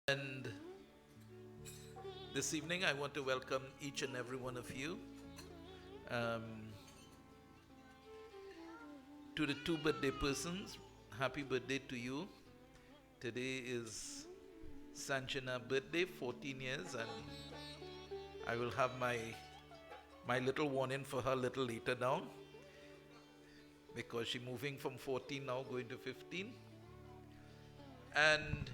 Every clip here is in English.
And this evening, I want to welcome each and every one of you to the two birthday persons. Happy birthday to you. Today is Sanjana's birthday, 14 years, and I will have my little warning for her a little later down because she's moving from 14 now going to 15. And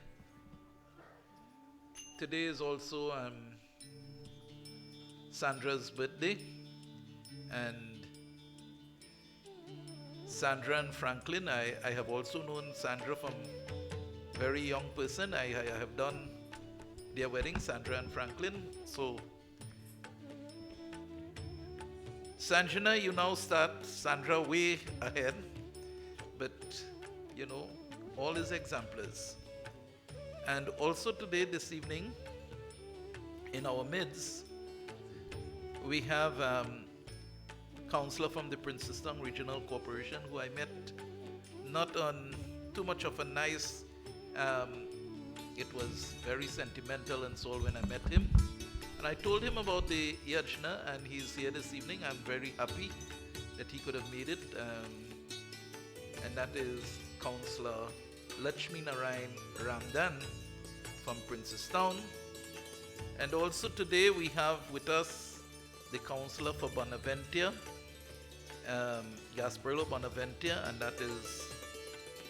today is also Sandra's birthday, and Sandra and Franklin, I have also known Sandra from very young person. I have done their wedding, Sandra and Franklin. So Sanjana, you now start Sandra way ahead, but you know, all is exemplars. And also today, this evening, in our midst, we have counselor from the Princeton Regional Corporation who I met not on too much of a nice, it was very sentimental and so on when I met him. And I told him about the Yajna, and he's here this evening. I'm very happy that he could have made it. And that is Counselor Lakshmi Narayan Ramdan from Princestown. And also today we have with us the Counselor for Bonaventure, Gasparilla Bonaventure, and that is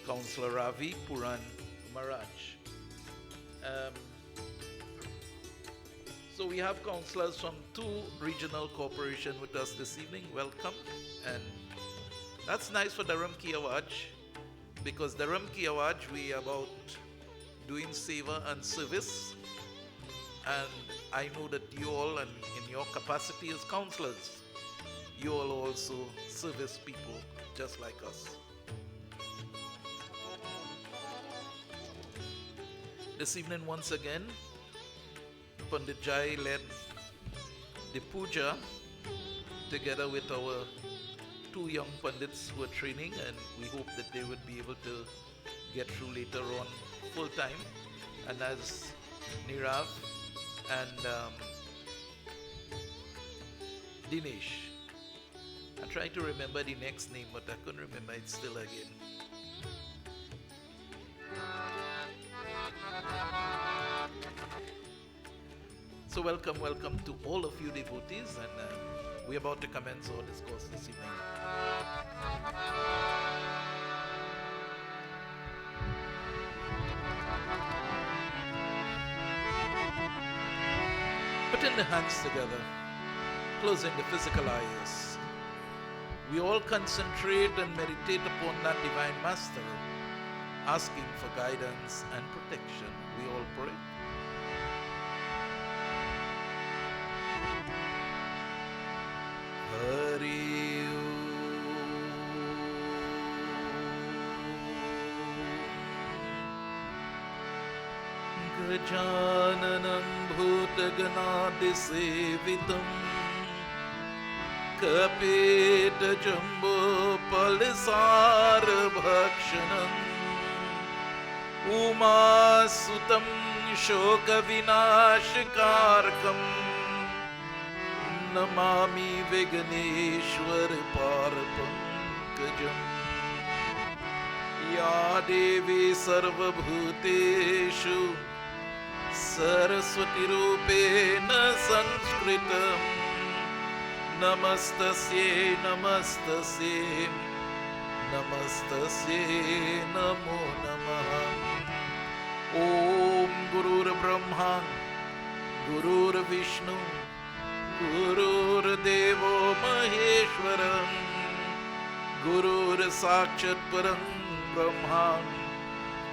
Counselor Ravi Puran Maharaj. So we have counselors from two regional corporations with us this evening. Welcome. And that's nice for Dharam Ki Awaj, because Dharam Ki Awaj, we are about doing seva and service. And I know that you all, and in your capacity as counselors, you all also service people just like us. This evening, once again, Pandit Jai led the puja together with our two young Pandits who are training, and we hope that they would be able to get through later on full time. And as Nirav and Ganesh, I'm trying to remember the next name, but I couldn't remember it still again. So welcome to all of you devotees, and we're about to commence our discourse this evening. Putting the hands together, closing the physical eyes, we all concentrate and meditate upon that Divine Master, asking for guidance and protection. We all pray. Hari Gajananam Bhutaganaadi Sevitam Kapita Jumbo Palisar Bhakshanam Uma Sutam Shoka Vinashikarkam Namami Viganeshwar Parapankajam Ya Devi Sarva Bhuteshu Saraswati Rupena Sanskritam Namastasye Namastasye Namastasye Namo Namaha Om Gurur Brahma Gurur Vishnu Gurur Devo Maheshwaram Gurur Sakshat Param Brahman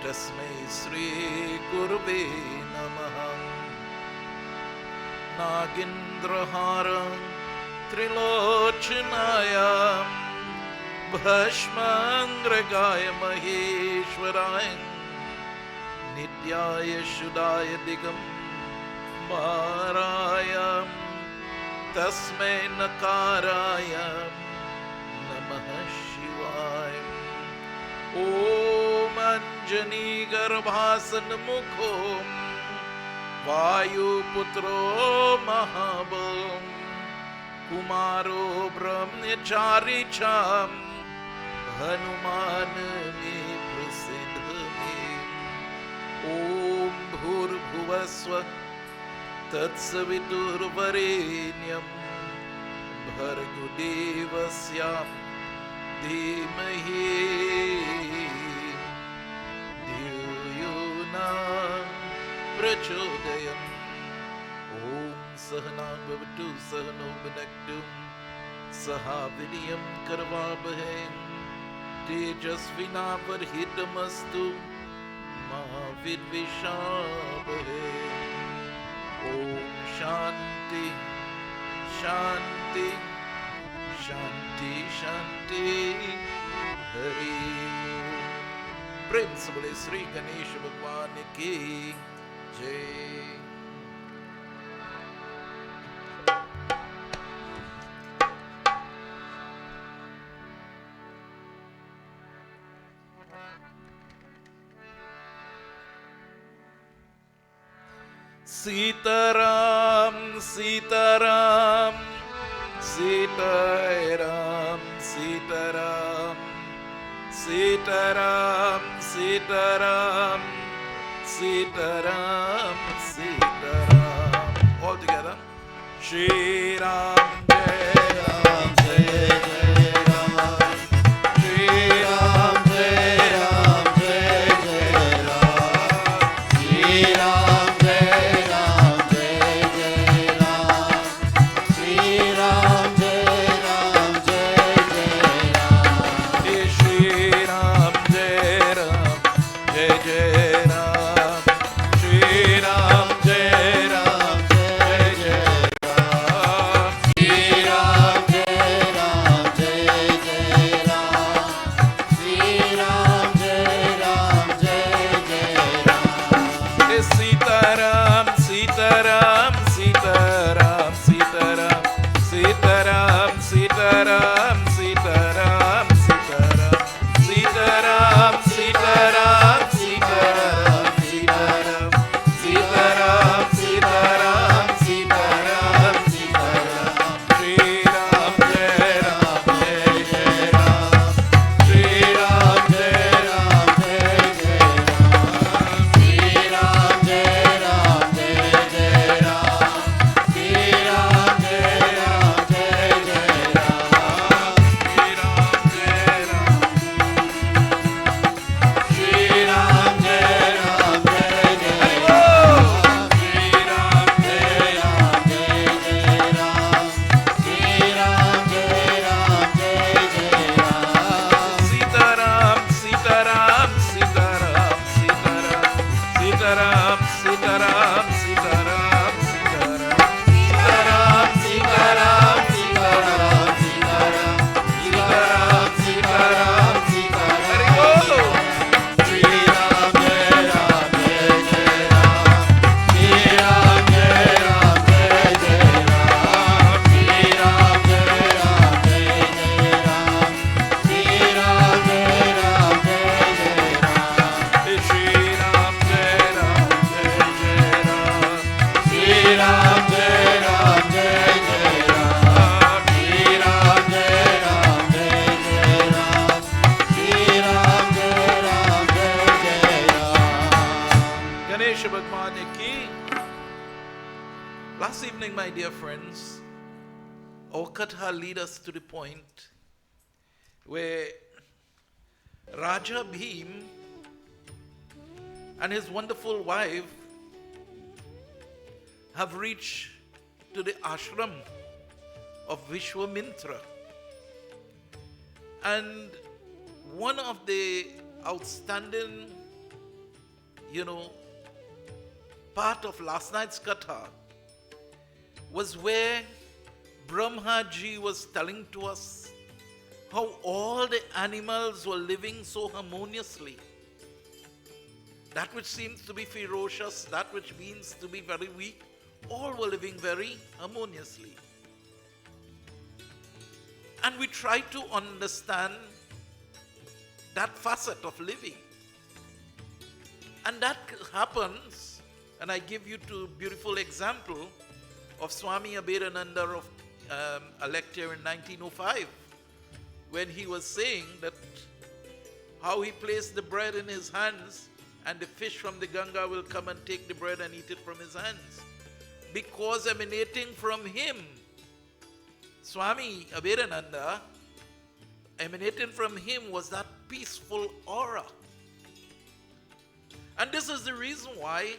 Tasmai Sri Gurve Namaha Nagindraharam Trilochanayam Bhashmangragaya Maheshwarayam Nityaya Shuddhaya Digam Marayam Tasmai Nakaraya Namaha Shivaya Om Anjani Garbhasan Mukhom वायुपुत्रो महाबल कुमारो ब्रह्मचारी च हनुमान में प्रसिद्ध में ओम भूर्भुवस्व तत्सवितुर्वरेण्यं भर्गो देवस्य धीमहि धियो न प्रचोदयात् ओम सहना भवतु सहनो भुनक्तु सह वीर्यं करवावहै तेजस्विनावधीतमस्तु मा विद्विषावहै ओम शांति शांति शांति शांति हरि प्रेम से बोले श्री गणेश भगवान की जय। Sitaram Sitaram Sitaram Sitaram Sitaram Sitaram Sitaram Sitaram all together Shri Ram Jai Ram Jai Jai Ram Shri Ram Jai Ram Jai Jai Ram Shri Ram Last evening, my dear friends, our katha lead us to the point where Raja Bhim and his wonderful wife have reached to the ashram of Vishwamitra. And one of the outstanding, part of last night's katha was where Brahmaji was telling to us how all the animals were living so harmoniously. That which seems to be ferocious, that which means to be very weak, all were living very harmoniously. And we try to understand that facet of living. And that happens And I give you two beautiful example of Swami Abhirananda of a lecture in 1905, when he was saying that how he placed the bread in his hands and the fish from the Ganga will come and take the bread and eat it from his hands. Because emanating from him, Swami Abhirananda, emanating from him was that peaceful aura. And this is the reason why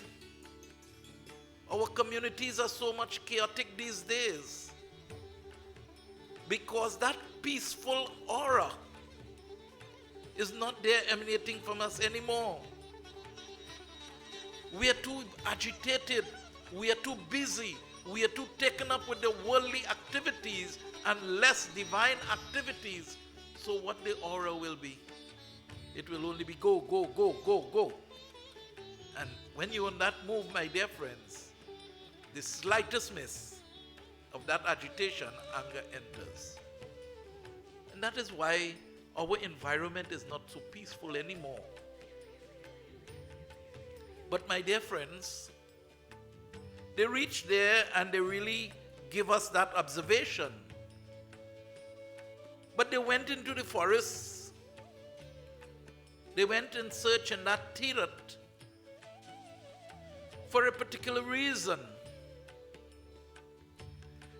our communities are so much chaotic these days. Because that peaceful aura is not there emanating from us anymore. We are too agitated. We are too busy. We are too taken up with the worldly activities and less divine activities. So what the aura will be? It will only be go, go, go, go, go. And when you're on that move, my dear friends, the slightest miss of that agitation, anger enters. And that is why our environment is not so peaceful anymore. But my dear friends, they reach there and they really give us that observation. But they went into the forest. They went in search in that Tirat for a particular reason.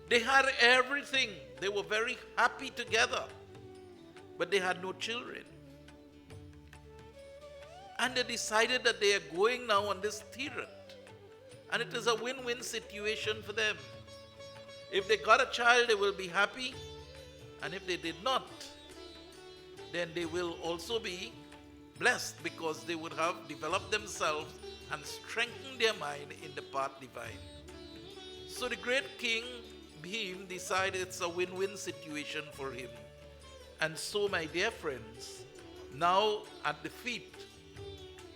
They had everything. They were very happy together. But they had no children. And they decided that they are going now on this Tirat. And it is a win-win situation for them. If they got a child, they will be happy. And if they did not, then they will also be blessed, because they would have developed themselves and strengthened their mind in the path divine. So the great king, Bhim, decided it's a win-win situation for him. And so, my dear friends, now at the feet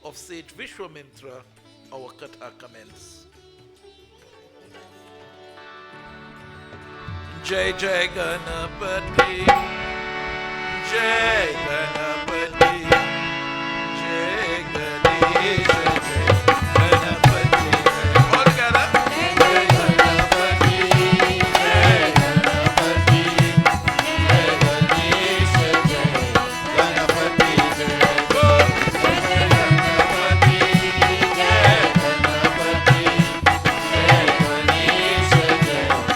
of sage Vishwamitra, our katha commence. Jai Jai Ganapati, Jai Ganapati, Jai Ganesh, Jai Ganapati. All together. Jai Ganapati, Jai Ganapati, Jai Ganesh, Jai Ganapati, Jai Go. Jai Ganapati, Jai Ganapati, Jai Ganesh, Jai Ganapati.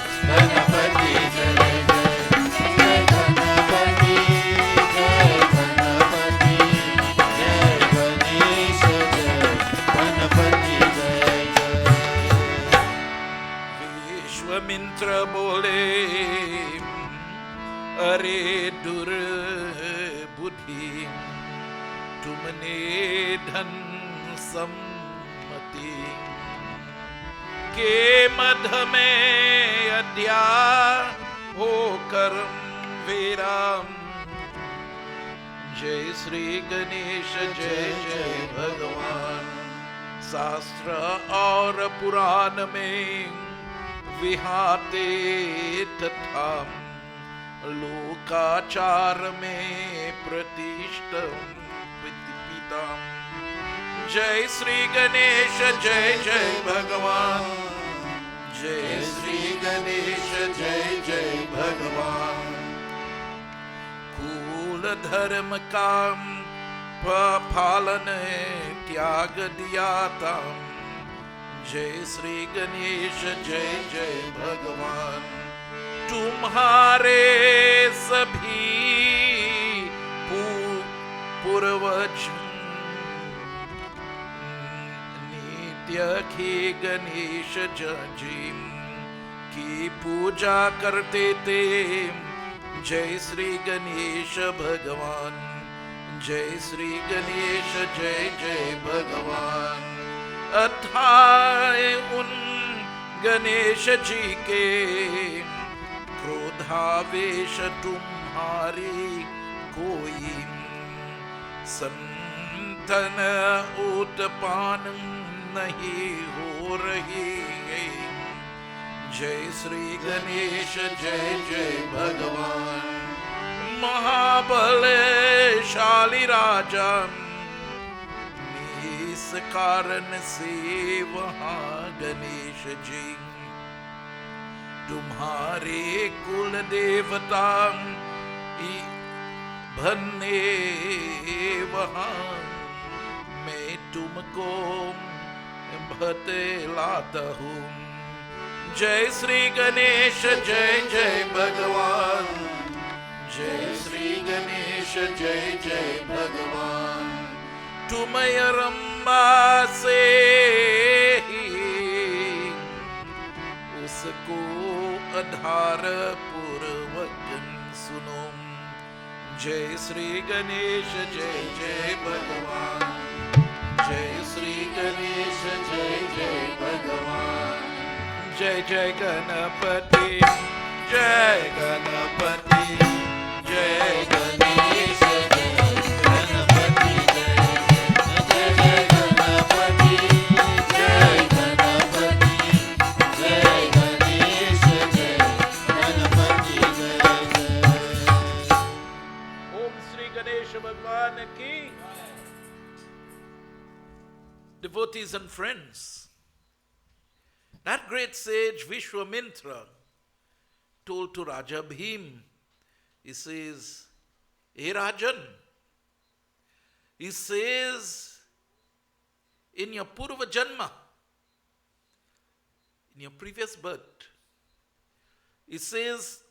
Vishwamitra bole, अरे दुर बुद्धि तुमने धन सम्मति के मध में अद्या हो कर्म विराम. जय श्री गणेश, जय जय भगवान. शास्त्र और पुराण में विहाते तथा लोकाचार में प्रतिष्ठम पिता. जय श्री गणेश, जय जय भगवान. जय श्री गणेश, जय जय भगवान. कुल धर्म का पालन त्याग दिया था. जय श्री गणेश, जय जय भगवान. तुम्हारे सभी पूर्वज नित्य के गणेश जी की पूजा करते थे. जय श्री गणेश भगवान. जय श्री गणेश, जय जय भगवान. अथाए उन गणेश जी के क्रोधावेश तुम्हारी कोई संतन उत्पान नहीं हो रही. जय श्री गणेश, जय जय भगवान. महाबलशाली राजा कारण से वहाँ गणेश जी तुम्हारे कुल देवता भन्ने वहाँ मैं तुमको बतलाता हूँ। जय श्री गणेश जय जय भगवान, जय श्री गणेश जय जय भगवान। तुम रंबा से उसको आधार पूर्वक सुनो। जय श्री गणेश जय जय भगवान, जय श्री गणेश जय जय भगवान। जय जय गणपति जय गणपति, जय गणेश जय गणपति, जय जय गणपति जय गणपति, जय गणेश जय गणपति जय जय। ओम श्री गणेश भगवान की। Devotees and friends, that great sage Vishwamitra told to Raja Bhim, he says, "Hey Rajan," he says, in your Purva Janma, in your previous birth, he says,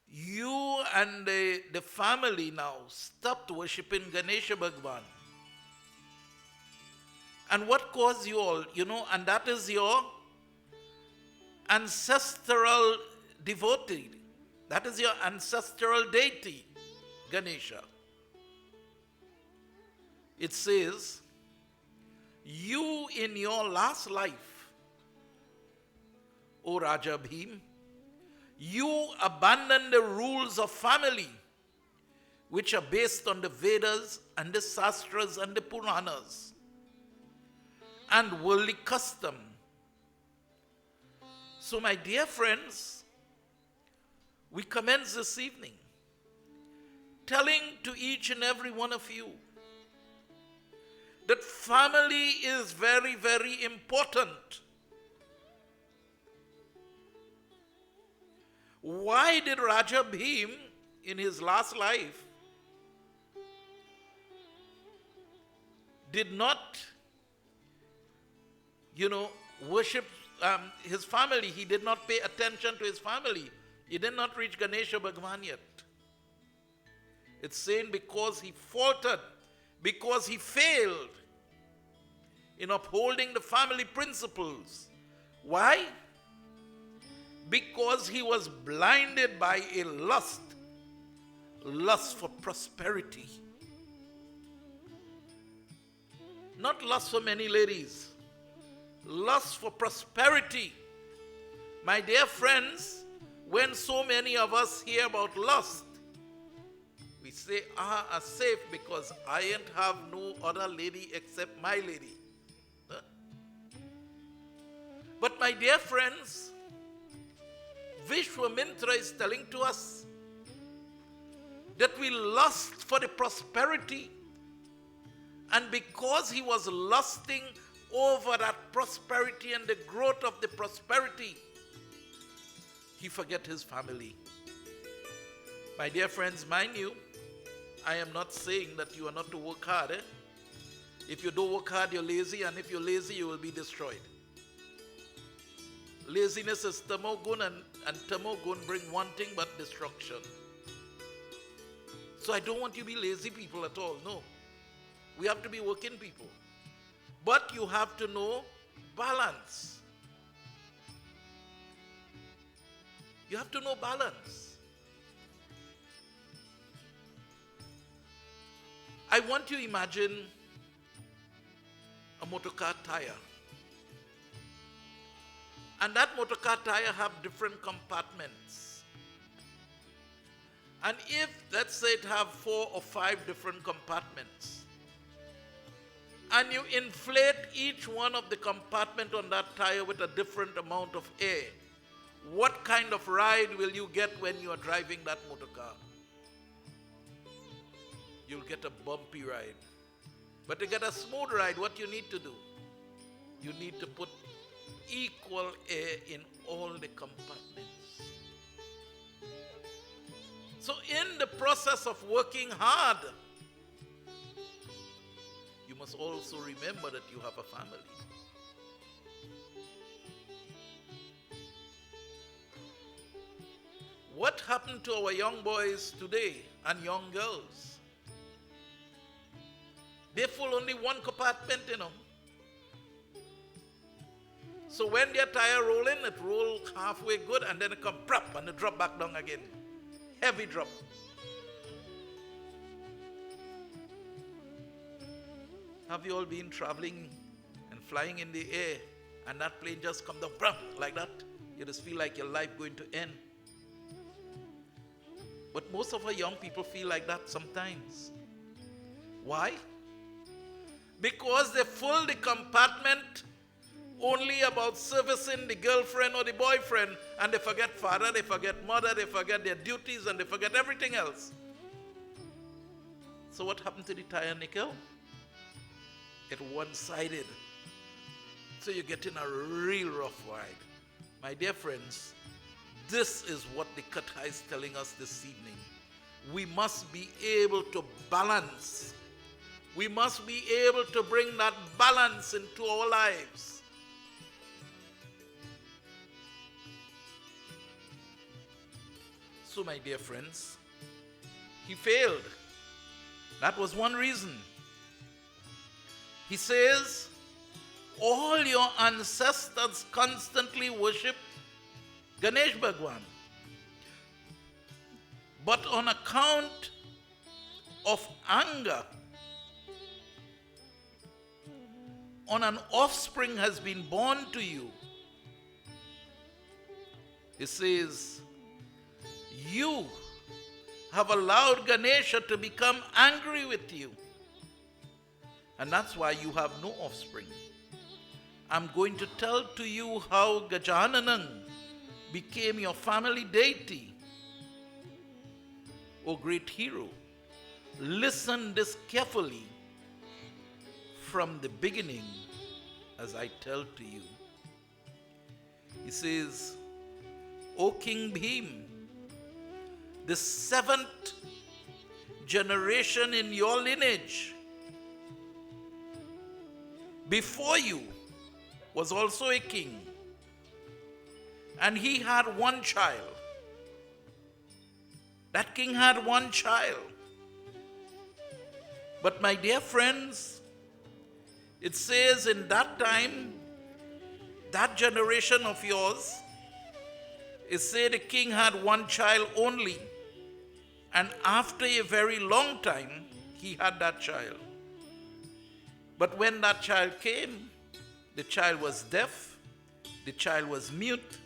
you and the family now stopped worshipping Ganesha Bhagwan. And what caused you all, and that is your ancestral devotee. That is your ancestral deity, Ganesha. It says, you in your last life, O Raja Bhim, you abandoned the rules of family, which are based on the Vedas and the Shastras and the Puranas, and worldly custom. So, my dear friends, we commence this evening telling to each and every one of you that family is very, very important. Why did Raja Bhim in his last life did not worship his family? He did not pay attention to his family. He did not reach Ganesha Bhagwan yet. It's saying because he faltered, because he failed in upholding the family principles. Why? Because he was blinded by a lust for prosperity. Not lust for many ladies, lust for prosperity. My dear friends, when so many of us hear about lust, we say, I'm safe because I ain't have no other lady except my lady. Huh? But my dear friends, Vishwamitra is telling to us that we lust for the prosperity, and because he was lusting over that prosperity and the growth of the prosperity, he forget his family. My dear friends, mind you, I am not saying that you are not to work hard. If you don't work hard, you're lazy, and if you're lazy, you will be destroyed. Laziness is tamogun, and tamogun bring one thing but destruction. So I don't want you to be lazy people at all. No. We have to be working people. But you have to know balance. You have to know balance. I want you to imagine a motorcar tire. And that motorcar tire have different compartments. And if, let's say, it have 4 or 5 different compartments, and you inflate each one of the compartment on that tire with a different amount of air, what kind of ride will you get when you are driving that motor car? You'll get a bumpy ride. But to get a smooth ride, what you need to do? You need to put equal air in all the compartments. So in the process of working hard, you must also remember that you have a family. What happened to our young boys today and young girls? They fill only one compartment, So when their tire rolling, it roll halfway good and then it come prop and it drop back down again. Heavy drop. Have you all been traveling and flying in the air and that plane just come down prop like that? You just feel like your life going to end. But most of our young people feel like that sometimes. Why? Because they fill the compartment only about servicing the girlfriend or the boyfriend, and they forget father, they forget mother, they forget their duties, and they forget everything else. So what happened to the tire nickel? It one-sided. So you're getting a real rough ride. My dear friends, this is what the Katha is telling us this evening. We must be able to balance. We must be able to bring that balance into our lives. So, my dear friends, he failed. That was one reason. He says, all your ancestors constantly worship Ganesh Bhagwan. But on account of anger, on an offspring has been born to you. It says, you have allowed Ganesha to become angry with you. And that's why you have no offspring. I'm going to tell to you how Gajananam became your family deity. O great hero, listen this carefully from the beginning as I tell to you. He says, O King Bhim, the 7th generation in your lineage before you was also a king, and he had one child. That king had one child. But my dear friends, it says in that time, that generation of yours, it said the king had one child only. And after a very long time, he had that child. But when that child came, the child was deaf, the child was mute,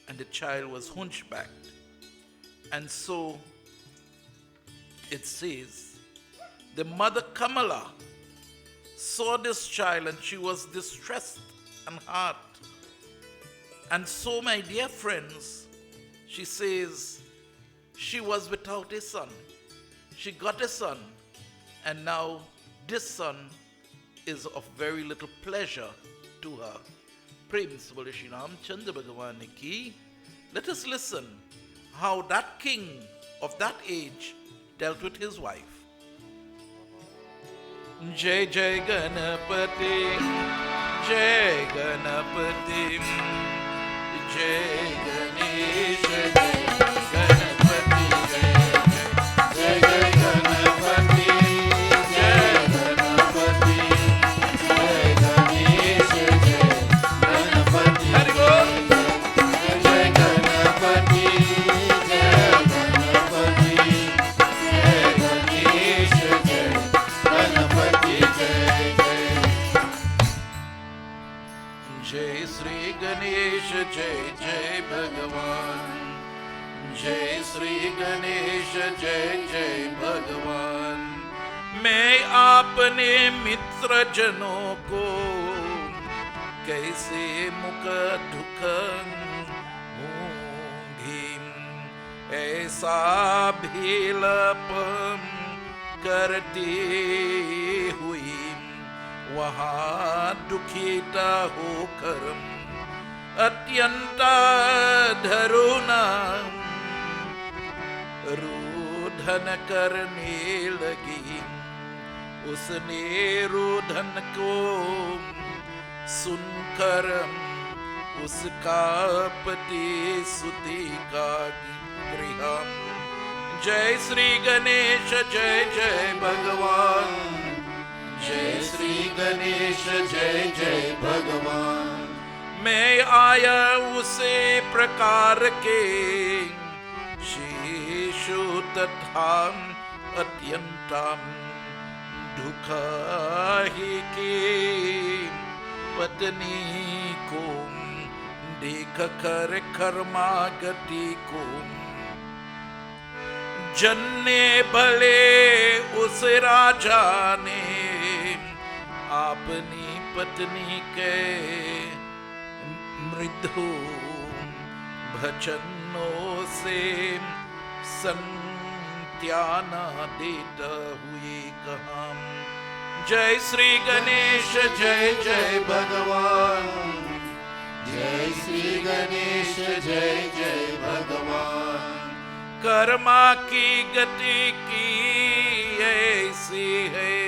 and the child was hunchbacked. And so it says, the mother Kamala saw this child and she was distressed in heart. And so, my dear friends, she says she was without a son. She got a son, and now this son is of very little pleasure to her. Praise Bole Shri Ramchandra Bhagavan ki. Let us listen how that king of that age dealt with his wife. Jai Jai Ganapati, Jai Ganapati, Jai Ganesh, Jai Ganapati, Jai Jai, Jai Jai Ganapati, Jai Ganapati, Jai Ganesh, Jai Ganapati. Hari Bol. Jai Ganapati, Jai Ganapati, Jai Ganesh, Jai Ganapati, Jai Jai. Jai Sri Ganesh, Jai Jai Bhagavan. Jai Sri Ganesh, Jai Jai Bhagavan. मैं आपने मित्र जनों को कैसे मुख दुख मूंगी, ऐसा भीलप करती हुई वहां दुखीता होकर अत्यंत धरुना रोधन करने लगी। उसने रोधन को सुनकर उसका पति सुति का गृह। जय श्री गणेश जय जय भगवान, जय श्री गणेश जय जय भगवान। मैं आया उसे प्रकार के शेषु तथा अत्यंतम दुख ही के पत्नी को देख कर कर्मा गति को जन्ने भले उस राजा ने अपनी पत्नी के मृदु भजनों से संत्याना देता हुए कहा। जय श्री गणेश जय जय भगवान, जय श्री गणेश जय जय भगवान। कर्मा की गति की ऐसी है,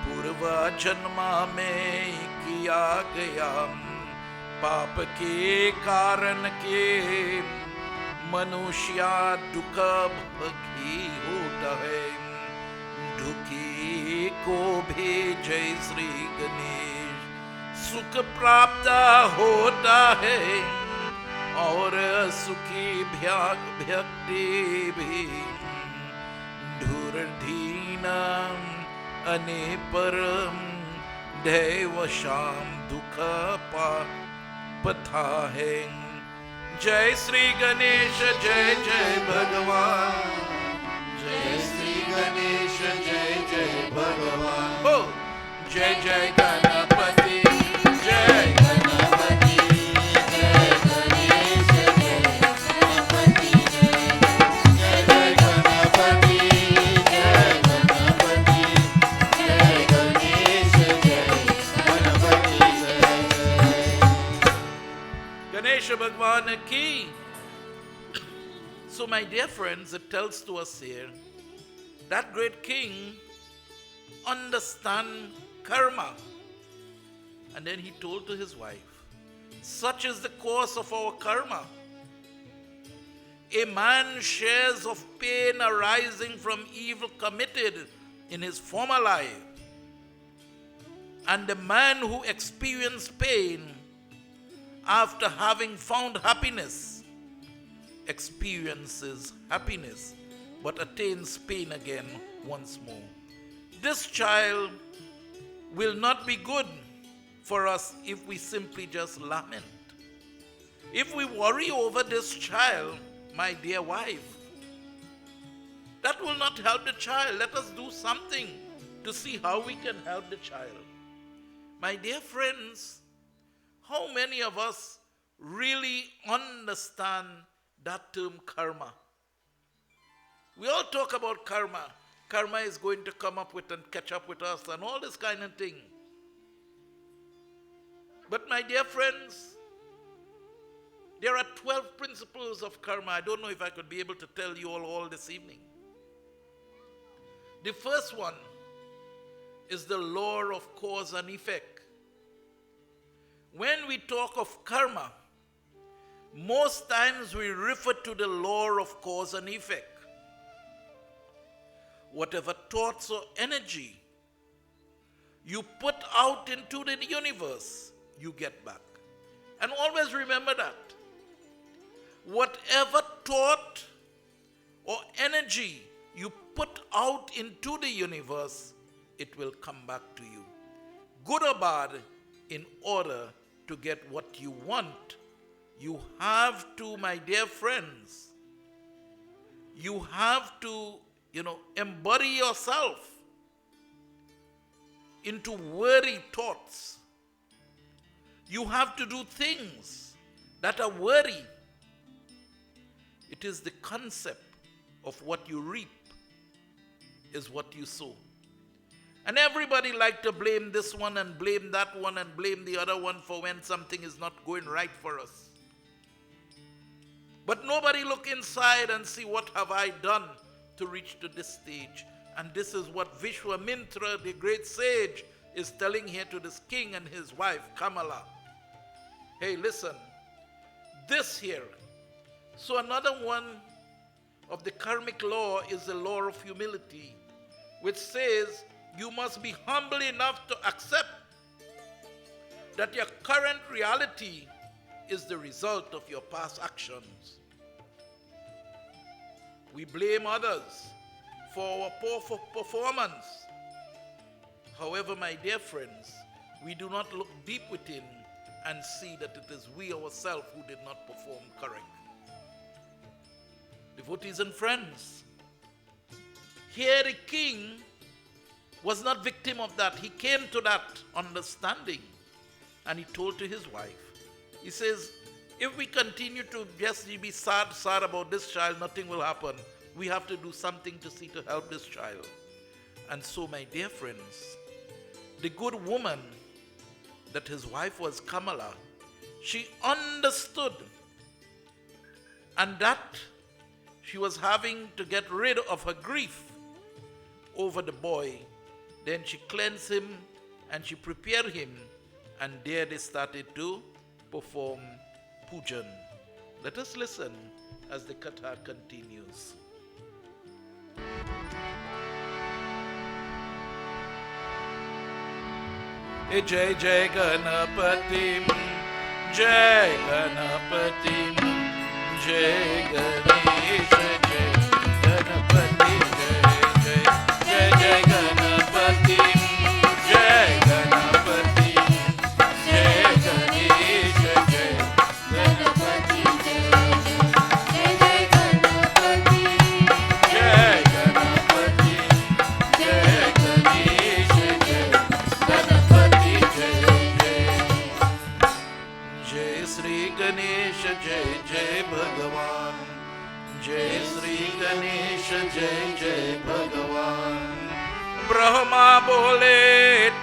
पूर्व जन्मा में किया गया पाप के कारण के मनुष्य दुख भोगी होता है। दुखी को भी जय श्री गणेश सुख प्राप्त होता है, और सुखी व्यक्ति भी धूर्धीना अने परम दैव शाम दुख पथा है। जय श्री गणेश जय जय भगवान, जय श्री गणेश जय जय भगवान। हो जय जय गणपति जय गणपति जय गणेश जय गणपति जय जय गणपति जय गणपति जय गणेश जय गणपति जय। गणेश भगवान की। So my dear friends, it tells to us here, that great king understand karma. And then he told to his wife, such is the course of our karma. A man shares of pain arising from evil committed in his former life. And the man who experienced pain after having found happiness experiences happiness but attains pain again once more. This child will not be good for us if we simply just lament. If we worry over this child, my dear wife, that will not help the child. Let us do something to see how we can help the child. My dear friends, how many of us really understand that term karma? We all talk about karma. Karma is going to come up with and catch up with us and all this kind of thing. But my dear friends, there are 12 principles of karma. I don't know if I could be able to tell you all this evening. The first one is the law of cause and effect. When we talk of karma, most times we refer to the law of cause and effect. Whatever thoughts or energy you put out into the universe, you get back. And always remember that. Whatever thought or energy you put out into the universe, it will come back to you. Good or bad, in order to get what you want, you have to, my dear friends, you have to, embody yourself into worthy thoughts. You have to do things that are worthy. It is the concept of what you reap is what you sow. And everybody like to blame this one and blame that one and blame the other one for when something is not going right for us. But nobody look inside and see what have I done to reach to this stage. And this is what Vishwamitra, the great sage, is telling here to this king and his wife, Kamala. Hey, listen, this here. So another one of the karmic law is the law of humility, which says you must be humble enough to accept that your current reality is the result of your past actions. We blame others for our poor performance. However, my dear friends, we do not look deep within and see that it is we ourselves who did not perform correct. Devotees and friends, here the king was not victim of that. He came to that understanding and he told to his wife, he says, if we continue to just be sad about this child, nothing will happen. We have to do something to see to help this child. And so, my dear friends, the good woman that his wife was, Kamala, she understood, and that she was having to get rid of her grief over the boy. Then she cleansed him and she prepared him, and there they started to perform pujan. Let us listen as the katha continues. Jai Jai Ganapati, Jai Ganapati, Jai Ganesh, Jai Ganapati, Jai Jai Jai Ganapati, Jai Ganapati, Jai Ganesh, Jai Ganapati, Jai Jai Ganapati, Jai Ganapati, Jai Ganesh, Jai Ganapati, Jai Sri Ganesh, Jai Jai Bhagavan, Jai Sri Ganesh, Jai Jai Bhagavan. Brahma bole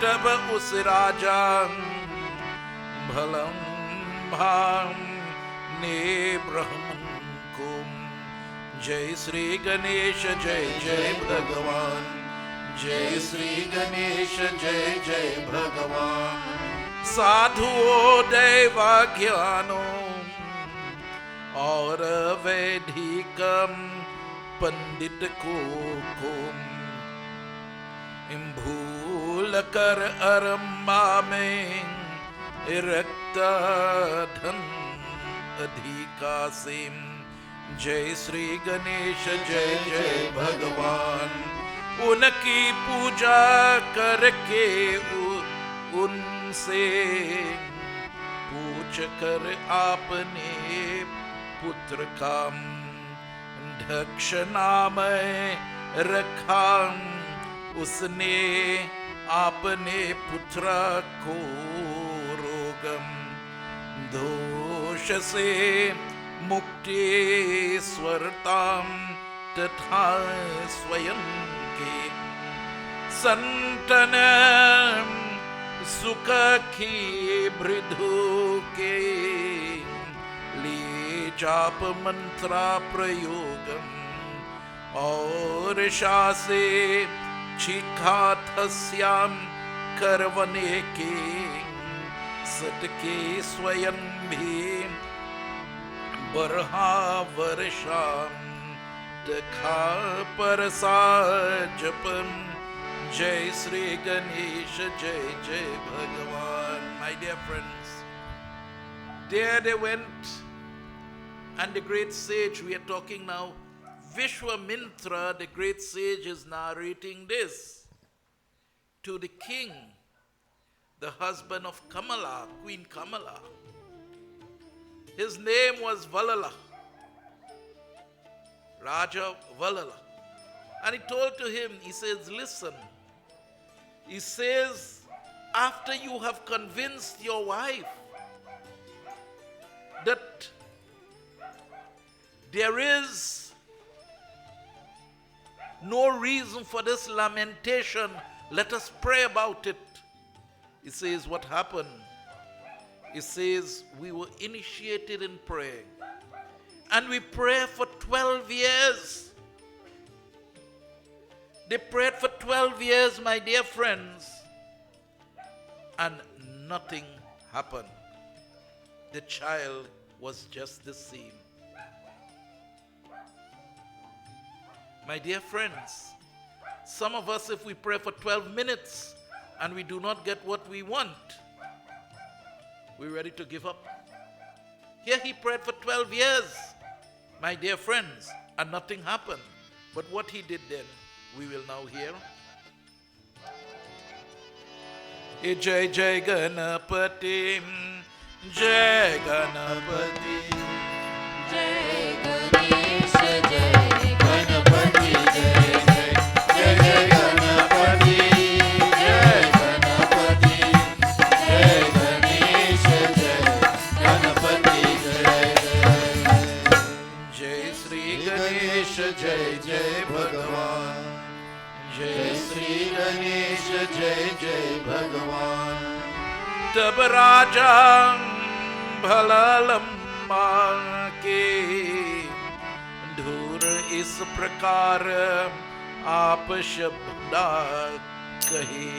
tab us raja, bhalam bham ne brahman kum. Jai Sri Ganesh, Jai Jai Bhagavan, Jai Sri Ganesh, Jai Jai Bhagavan. साधुओं दैवाज्ञानो और वैदिकम पंडित को भूल कर अरम्बा में रक्त धन अधिका से. जय श्री गणेश, जय जय भगवान. उनकी पूजा करके उनसे पूछ कर आपने पुत्र का दक्षिणा में रखा. उसने आपने पुत्र को रोगम दोष से मुक्ति स्वरताम तथा स्वयं के संतन सुख की मृदु के लिए जाप मंत्रा प्रयोगम और शासे छिखाथस्याम करवने के सटके स्वयं भी बरहा वर्षाम तखा Parsa जपम. Jai Sri Ganesh, Jai Jai Bhagavan. My dear friends, there they went, and the great sage we are talking now, Vishwamitra, the great sage, is narrating this to the king, the husband of Kamala, Queen Kamala. His name was Valala, Raja Valala. And he told to him, he says, listen, he says, after you have convinced your wife that there is no reason for this lamentation Let us pray about it. It says what happened. It says we were initiated in praying. And we prayed for 12 years. They prayed for 12 years, my dear friends. And nothing happened. The child was just the same. My dear friends, some of us, if we pray for 12 minutes and we do not get what we want, we're ready to give up. Here he prayed for 12 years, my dear friends, and nothing happened. But what he did then, we will now hear. Jai Jai Ganapati, Jai Ganapati, Jai Ganesh, Jai Ganapati, Jai Jai Jai Ganapati, Jai Ganapati, Jai Ganesh, Jai Ganapati, Jai Jai Sri Ganesh, Jai Jai Bhagavan, Jai Sri Ganesh, Jai Jai Bhagavan. तब राजा भला लंबा के धूर इस प्रकार आप शब्दा कहे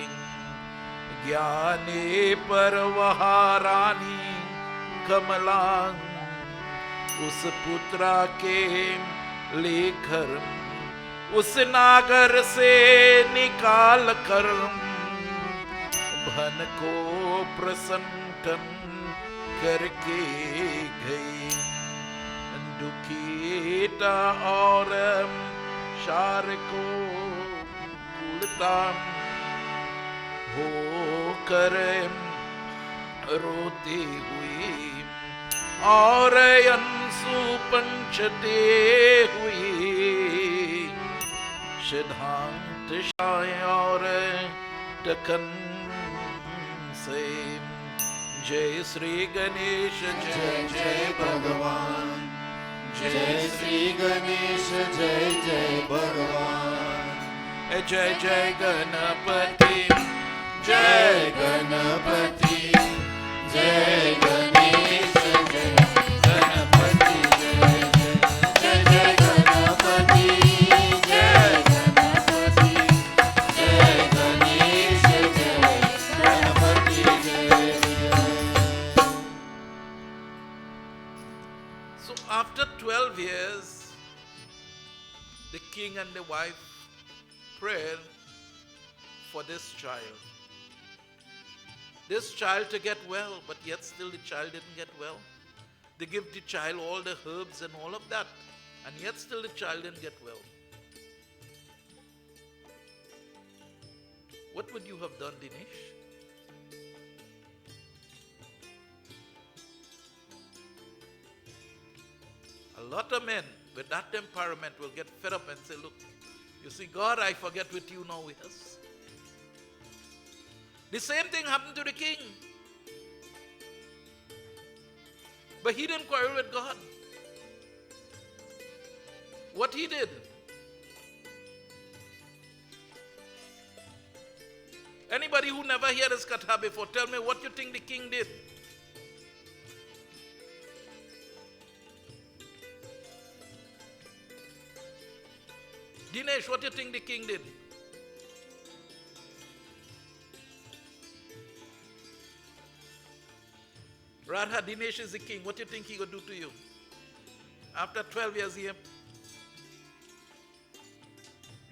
ज्ञाने पर वह रानी कमला उस पुत्रा के लेकर उस नागर से निकाल कर भन को प्रसन्न करके गई दुखीता और शार को कुलता हो कर रोती हुई और अंसु पंचते हुई सिद्धांत शाय और टकन से जय श्री गणेश जय जय भगवान, जय श्री गणेश, जय जय भगवान। जय जय गणपति, जय गणपति, जय गणेश, जय गणपति, जय जय जय गणपति, जय गणपति, जय गणेश, जय गणपति, जय जय। So after 12 years, the king and the wife prayed for this child. This child to get well, but yet still the child didn't get well. They give the child all the herbs and all of that, and yet still the child didn't get well. What would you have done, Dinesh? A lot of men with that temperament will get fed up and say, look, you see, God, I forget with you now, yes. The same thing happened to the king. But he didn't quarrel with God. What he did, anybody who never heard this katha before, tell me what you think the king did. Dinesh, what do you think the king did? Radha, Dinesh is the king. What do you think he would do to you? After 12 years here,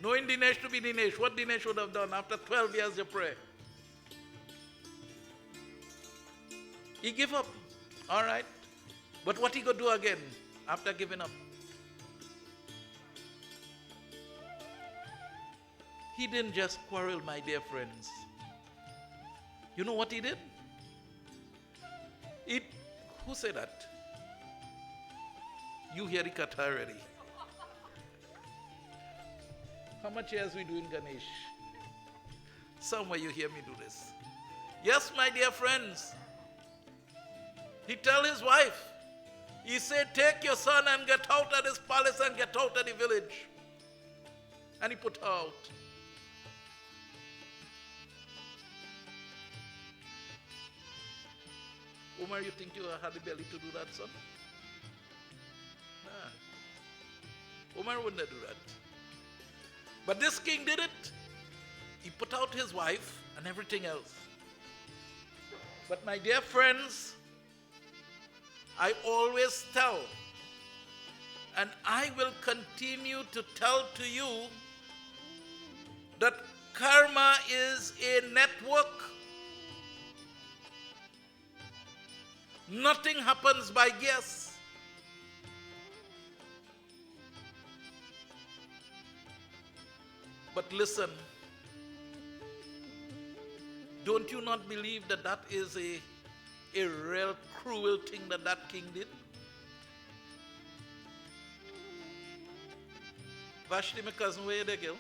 knowing Dinesh to be Dinesh, what Dinesh would have done after 12 years of prayer? He gave up. All right. But what he could do again after giving up? He didn't just quarrel, my dear friends. You know what he did? Who said that? You hear the katha already. How much years we do in Ganesh? Somewhere you hear me do this. Yes, my dear friends. He tell his wife, he said, take your son and get out of this palace and get out of the village. And he put her out. Umar, you think you had the belly to do that, son? Nah. Umar wouldn't do that. But this king did it. He put out his wife and everything else. But my dear friends, I always tell, and I will continue to tell to you, that karma is a network. Nothing happens by guess. But listen, don't you not believe that that is a real cruel thing that that king did? Vashti, my cousin, where you there, girl?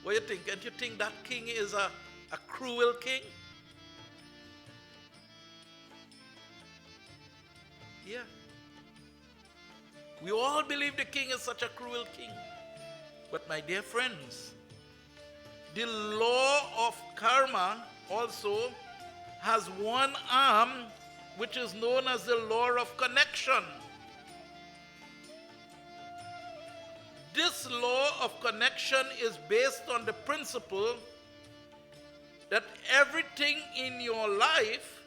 What do you think? Don't you think that king is a cruel king? Yeah. We all believe the king is such a cruel king. But my dear friends, the law of karma also has one arm, which is known as the law of connection. This law of connection is based on the principle that everything in your life,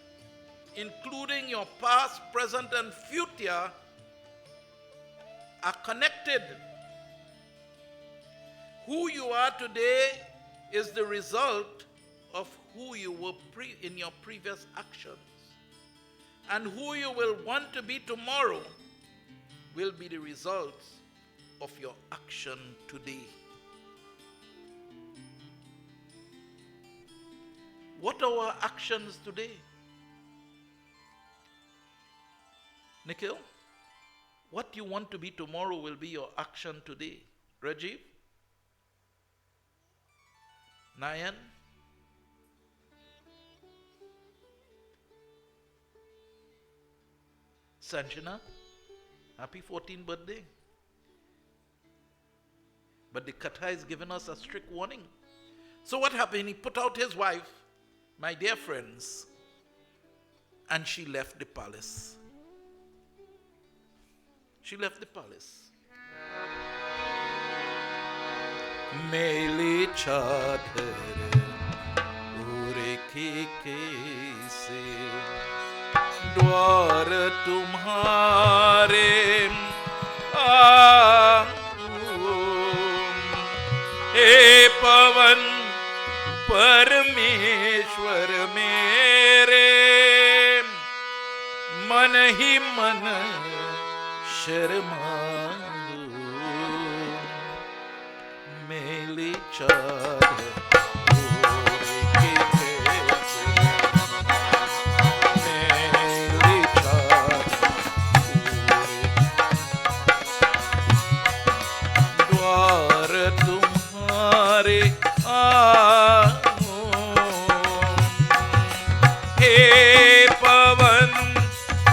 including your past, present, and future, are connected. Who you are today is the result of who you were in your previous actions. And who you will want to be tomorrow will be the result of your action today. What are our actions today? Nikhil, what you want to be tomorrow will be your action today. Rajiv? Nayan? Sanjana? Happy 14th birthday. But the Katha has given us a strict warning. So what happened? He put out his wife, my dear friends, and she left the palace. She left the palace. Meli chadar ure ke se dwar tumhare हे पवन परमेश्वर मेरे मन ही मन शर्माऊं मेली चादर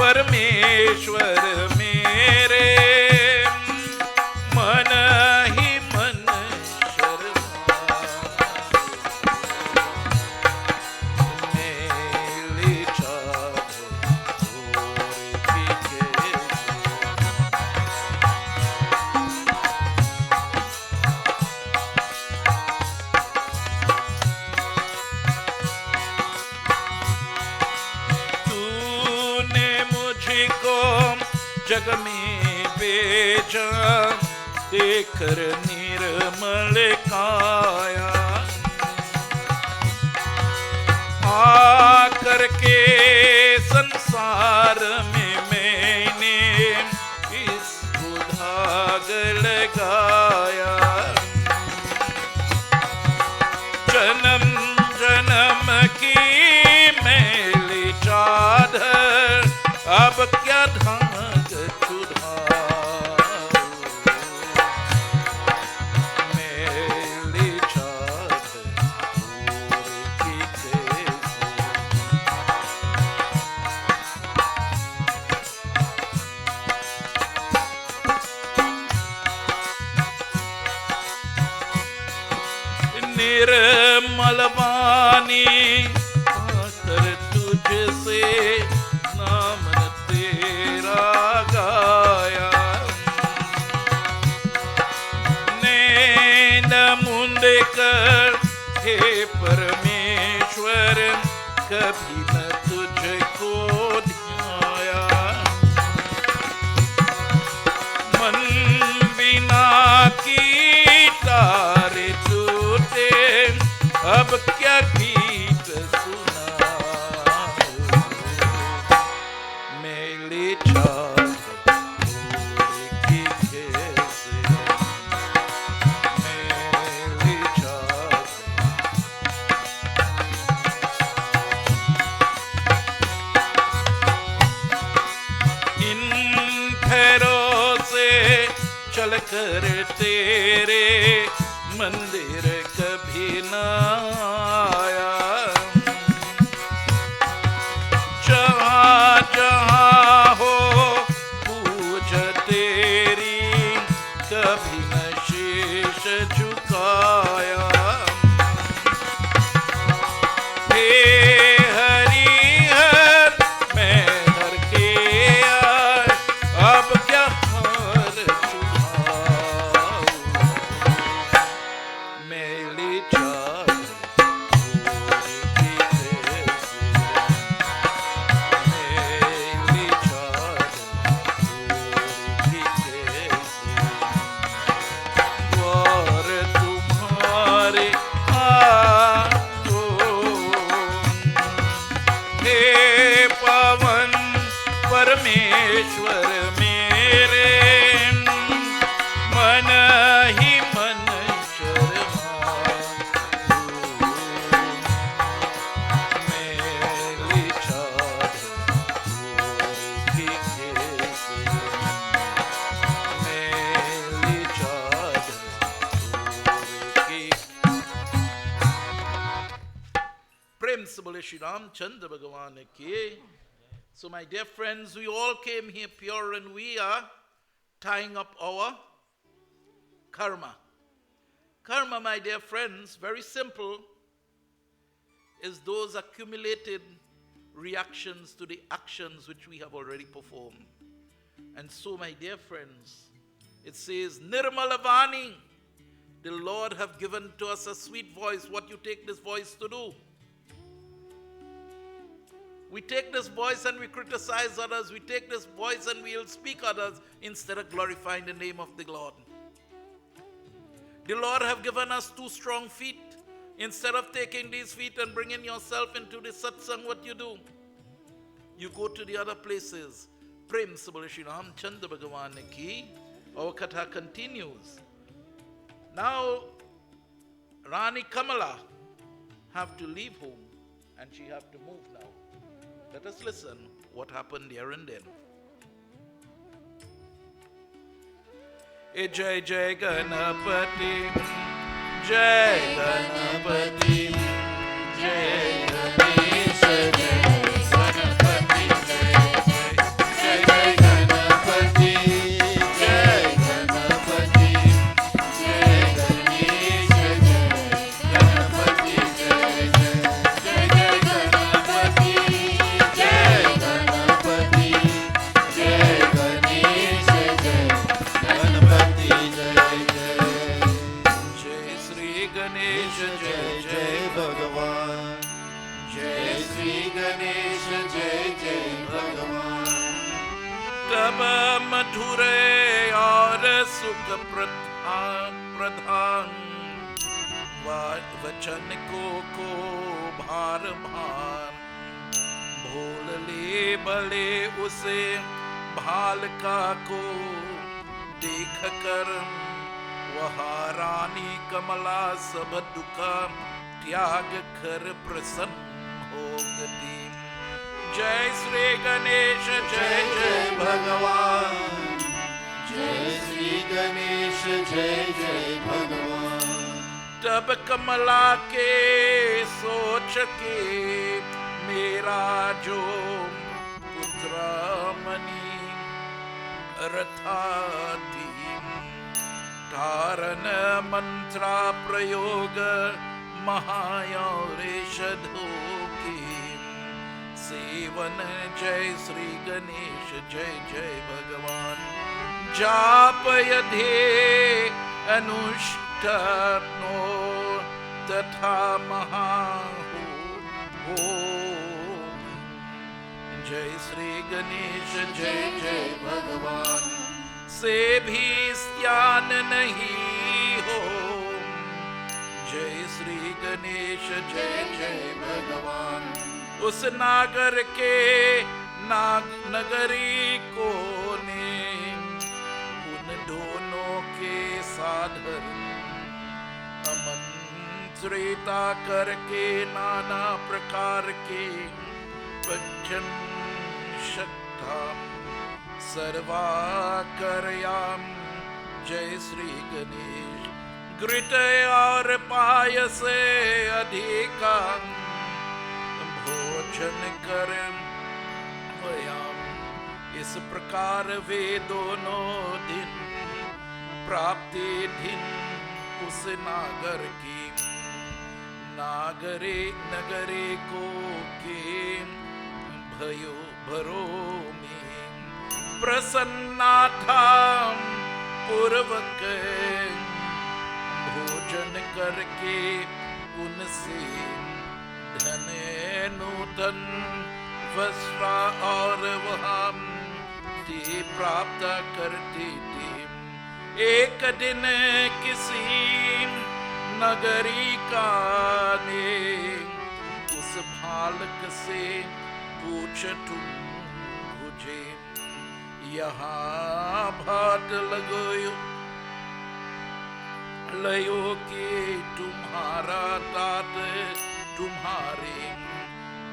परमेश्वर मेरे मन ही मन शर्मा मेली चादर जग में बेजा देखकर निर्मल काया आकर के संसार में मैंने इसको धाग लगाया जन्म जन्म की मैली चादर अब क्या धाग निर्मल वाणी आकर तुझ नाम तेरा गाया। नैन मूंद कर हे परमेश्वर कभी न तुझको ध्याया। मन बिना की तारे टूटे अब क्या गीत सुनाऊं। मेली चादर की कैसे, मेली चादर। इन पैरों से चल कर तेरे मंदिर कभी न आया। जहाँ जहाँ हो पूज तेरी कभी न शीश झुकाया। हे हरि हर मैं हर के आए अब क्या हार चुकाऊं। मेली चादर की कैसे, मेली चादर की कैसे। द्वार तुम्हारे आओ, हे पावन परमेश्वर मेरे मन ही मन शर्माओ। मेली चादर की कैसे, मेली चादर की। प्रेम से बोले श्री रामचंद्र भगवान की। So my dear friends, we all came here pure and we are tying up our karma. Karma, my dear friends, very simple, is those accumulated reactions to the actions which we have already performed. And so, my dear friends, it says, Nirmalavani, the Lord have given to us a sweet voice. What you take this voice to do? We take this voice and we criticize others. We take this voice and we'll speak others instead of glorifying the name of the Lord. The Lord have given us two strong feet. Instead of taking these feet and bringing yourself into the satsang, what you do? You go to the other places. Prem se bole Shri Ramchandra Bhagavan ki. Our katha continues. Now, Rani Kamala have to leave home and she have to move now. Let us listen what happened there and then. Jai Jai Ganapati, Jai Ganapati, Jai Ganesh, Jai Ganapati, Jai Jai Ganapati, Jai Ganapati, Jai Ganesh, Jai Ganapati, Jai Jai Ganapati, Jai Ganapati, Jai Ganesh, Jai Sri Ganesh, Jai Jai Bhagavan, Jai Sri Ganesh, Jai Jai Bhagavan. तब मधुरे और सुख प्रधान वचन को भार भार भूल ले बले उसे भालका को देख कर वह रानी कमला सब दुख त्याग कर प्रसन्न हो गई। जय श्री गणेश, जय जय भगवान, जय श्री गणेश, जय जय भगवान। तब कमला के सोच के मेरा जो पुत्र मनी रथाती धारण मंत्रा प्रयोग महायौरेश धोके सेवन जय श्री गणेश जय जय भगवान जापयधे अनुष्ठानो तथा महाहु ओम जय श्री गणेश जय जय भगवान से भी स्त्यान नहीं हो जय श्री गणेश जय जय भगवान उस नागर के नगरी को ने उन दोनों के साधन आमंत्रिता करके नाना प्रकार के भजन शक्ता सर्वा करयाम जय श्री गणेश घृत और पायस अधिका भोजन कर वयाम इस प्रकार वे दोनों दिन प्राप्ति दिन उस नागर की नगरे को के भयो भरो में प्रसन्ना था पूर्वक भोजन करके उनसे धन नूतन वस्त्र और वहाँ प्राप्त करते थे एक दिन किसी नगरी का ने उस बालक से पूछ तुम मुझे यहाँ भात लयो कि तुम्हारा तात तुम्हारे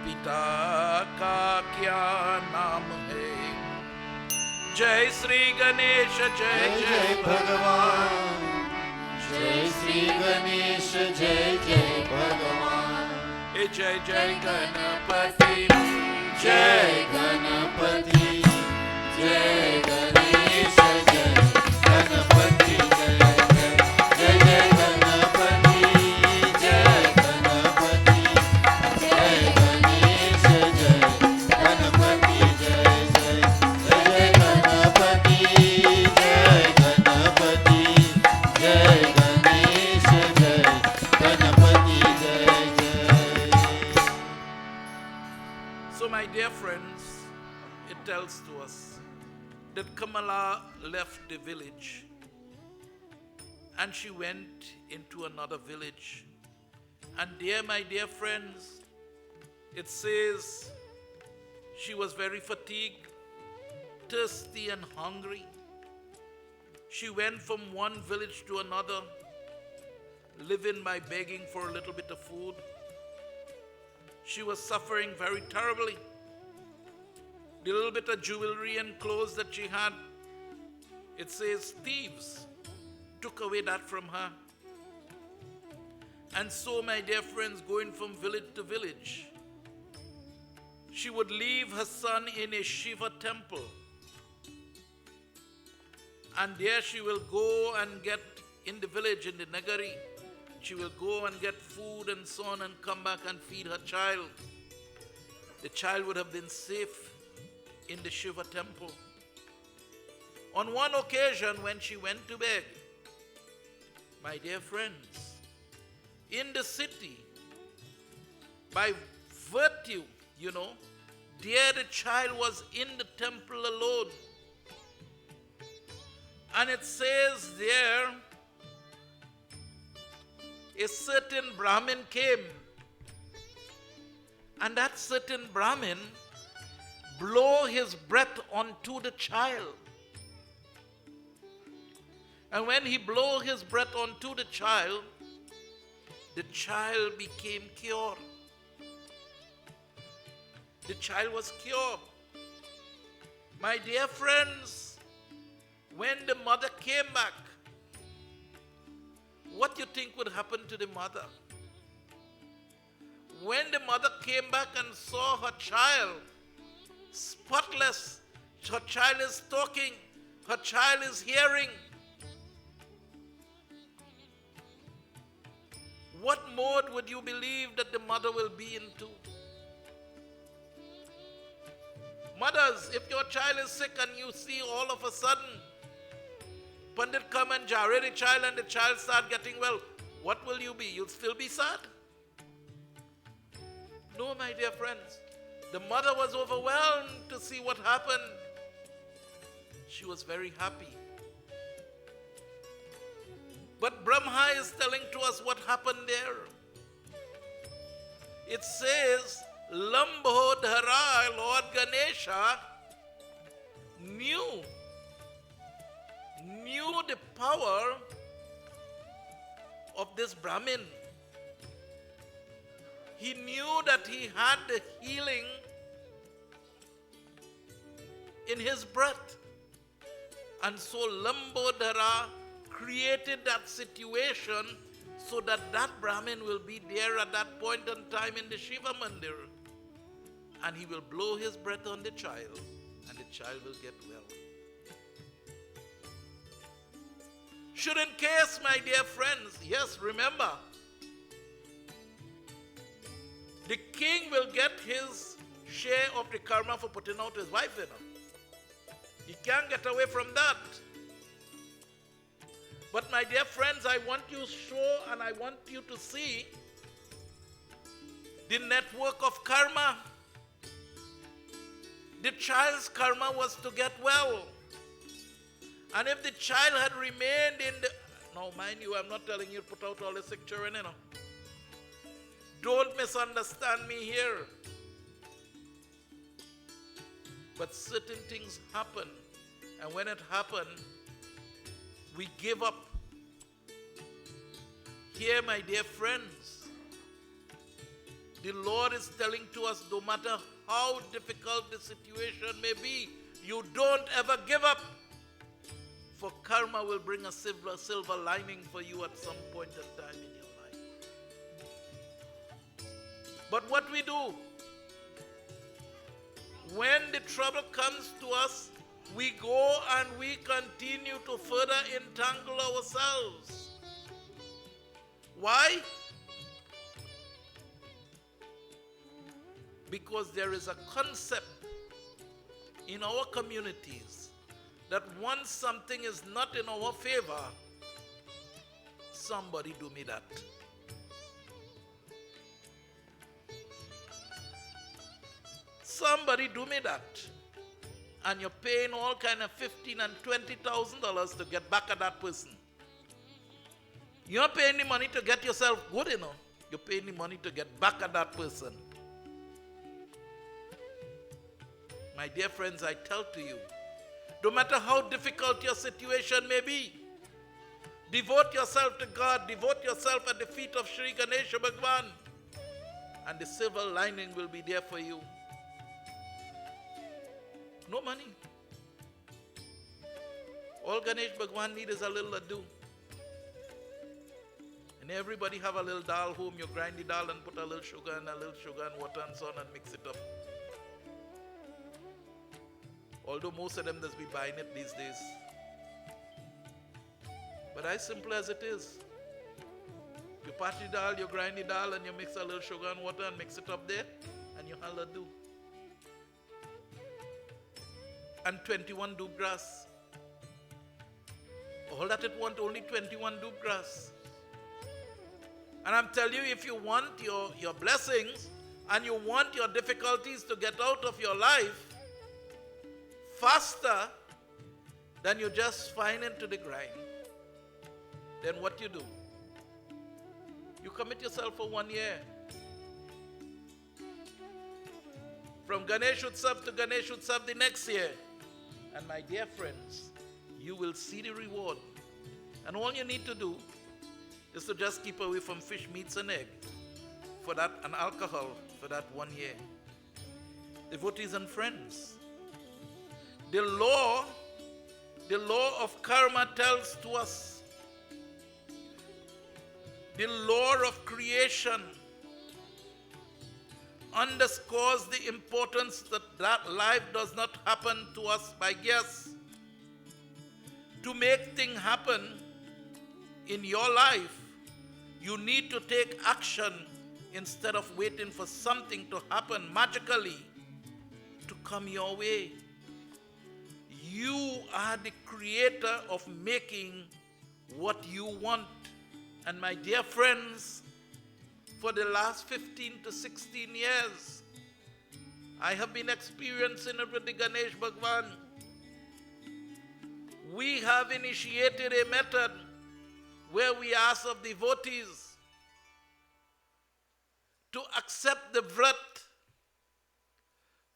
पिता का क्या नाम है जय श्री गणेश जय जय भगवान जय श्री गणेश जय जय भगवान जय जय गणपति जय गणपति जय गणेश जय गणपति जय जय जय गणपति जय गणपति जय गणेश जय गणपति जय जय जय गणपति जय गणपति जय गणेश जय गणपति जय जय. So my dear friends, it tells to us that Kamala left the village and she went into another village. And there, my dear friends, it says she was very fatigued, thirsty and hungry. She went from one village to another, living by begging for a little bit of food. She was suffering very terribly. The little bit of jewelry and clothes that she had, it says thieves took away that from her. And so, my dear friends, going from village to village, she would leave her son in a Shiva temple. And there she will go and get, in the village, in the Nagari, she will go and get food and so on and come back and feed her child. The child would have been safe in the Shiva temple. On one occasion when she went to beg, my dear friends, in the city, by virtue, there the child was in the temple alone. And it says there, a certain Brahmin came, and that certain Brahmin blew his breath onto the child. And when he blew his breath onto the child became cured. The child was cured. My dear friends, when the mother came back, what do you think would happen to the mother? When the mother came back and saw her child spotless, her child is talking, her child is hearing, what mode would you believe that the mother will be into? Mothers, if your child is sick and you see all of a sudden Pandit come and jarre the child and the child start getting well, what will you be? You'll still be sad? No, my dear friends. The mother was overwhelmed to see what happened. She was very happy. But Brahma is telling to us what happened there. It says, Lambodhara, Lord Ganesha, knew the power of this Brahmin. He knew that he had the healing in his breath. And so Lambodhara created that situation so that that Brahmin will be there at that point in time in the Shiva Mandir. And he will blow his breath on the child and the child will get well. Should in case, my dear friends, yes, remember, the king will get his share of the karma for putting out his wife, you know. He can't get away from that. But my dear friends, I want you to show and I want you to see the network of karma. The child's karma was to get well. And if the child had remained in the... Now, mind you, I'm not telling you to put out all the sick children, you know. Don't misunderstand me here. But certain things happen. And when it happened, we give up. Here, my dear friends, the Lord is telling to us, no matter how difficult the situation may be, you don't ever give up. For karma will bring a silver lining for you at some point in time in your life. But what we do, when the trouble comes to us, we go and we continue to further entangle ourselves. Why? Because there is a concept in our communities that once something is not in our favor, somebody do me that. Somebody do me that. And you're paying all kind of $15,000 and $20,000 to get back at that person. You're not paying the money to get yourself good, you know. You're paying the money to get back at that person. My dear friends, I tell to you, no matter how difficult your situation may be, devote yourself to God, devote yourself at the feet of Sri Ganesha Bhagwan, and the silver lining will be there for you. No money. All Ganesh Bhagwan need is a little laddu. And everybody have a little dal home. You grind the dal and put a little sugar and water and so on and mix it up. Although most of them does be buying it these days. But as simple as it is. You pat the dal, you grind the dal and you mix a little sugar and water and mix it up there and you have laddu. And 21 doop grass. All that it want, only 21 doop grass. And I'm telling you, if you want your blessings and you want your difficulties to get out of your life faster than you just find into the grind, then what you do? You commit yourself for 1 year. From Ganesh Utsav to Ganesh Utsav the next year. And my dear friends, you will see the reward. And all you need to do is to just keep away from fish, meats, and egg for that, and alcohol for that 1 year. Devotees and friends, the law of karma tells to us, the law of creation underscores the importance that life does not happen to us by guess. To make things happen in your life, you need to take action instead of waiting for something to happen magically to come your way. You are the creator of making what you want. And my dear friends, for the last 15 to 16 years, I have been experiencing it with the Ganesh Bhagwan. We have initiated a method where we ask of devotees to accept the vrat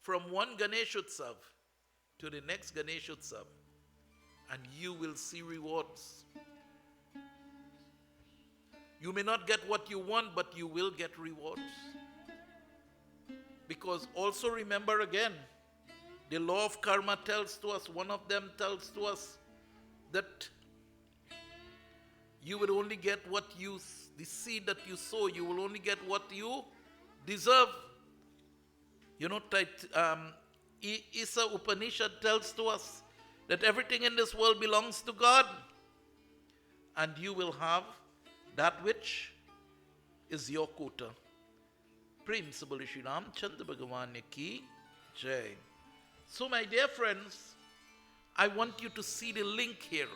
from one Ganesh Utsav to the next Ganesh Utsav, and you will see rewards. You may not get what you want, but you will get rewards. Because also remember again, the law of karma tells to us, one of them tells to us that you will only get what you, the seed that you sow, you will only get what you deserve. You know, Isa Upanishad tells to us that everything in this world belongs to God, and you will have that which is your quota. Prem se bole Shri Ramchandra Bhagavan ki jai. So my dear friends, I want you to see the link here.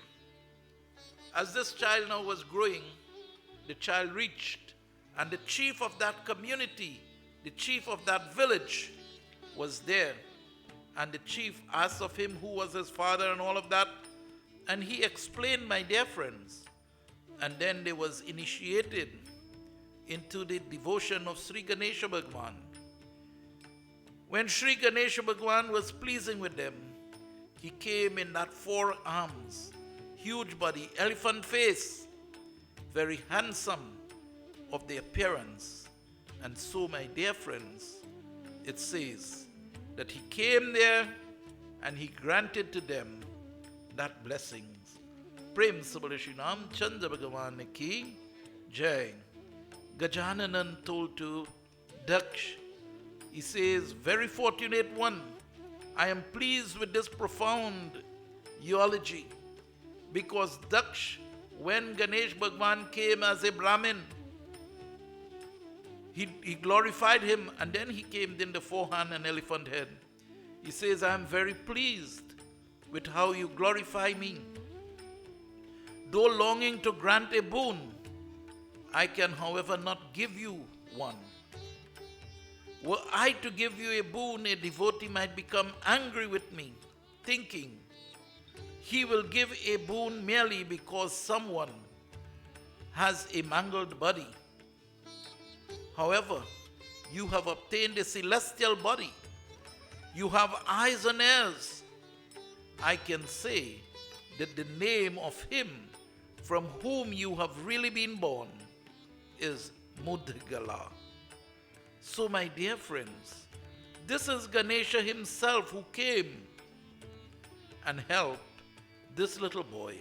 As this child now was growing, the child reached, and the chief of that community, the chief of that village was there. And the chief asked of him who was his father and all of that. And he explained, my dear friends. And then they was initiated into the devotion of Sri Ganesha Bhagwan. When Sri Ganesha Bhagwan was pleasing with them, he came in that 4 arms, huge body, elephant face, very handsome of the appearance. And so, my dear friends, it says that he came there and he granted to them that blessings. Prem se bole Shri Ramchandra Bhagavan ki jai. Gajananan told to Daksh, he says, very fortunate one, I am pleased with this profound eulogy, because Daksh, when Ganesh Bhagwan came as a Brahmin, he glorified him, and then he came in the 4-hand and elephant head. He says, I am very pleased with how you glorify me. Though longing to grant a boon, I can, however, not give you one. Were I to give you a boon, a devotee might become angry with me, thinking he will give a boon merely because someone has a mangled body. However, you have obtained a celestial body. You have eyes and ears. I can say that the name of him from whom you have really been born is Mudgala. So, my dear friends, this is Ganesha himself who came and helped this little boy.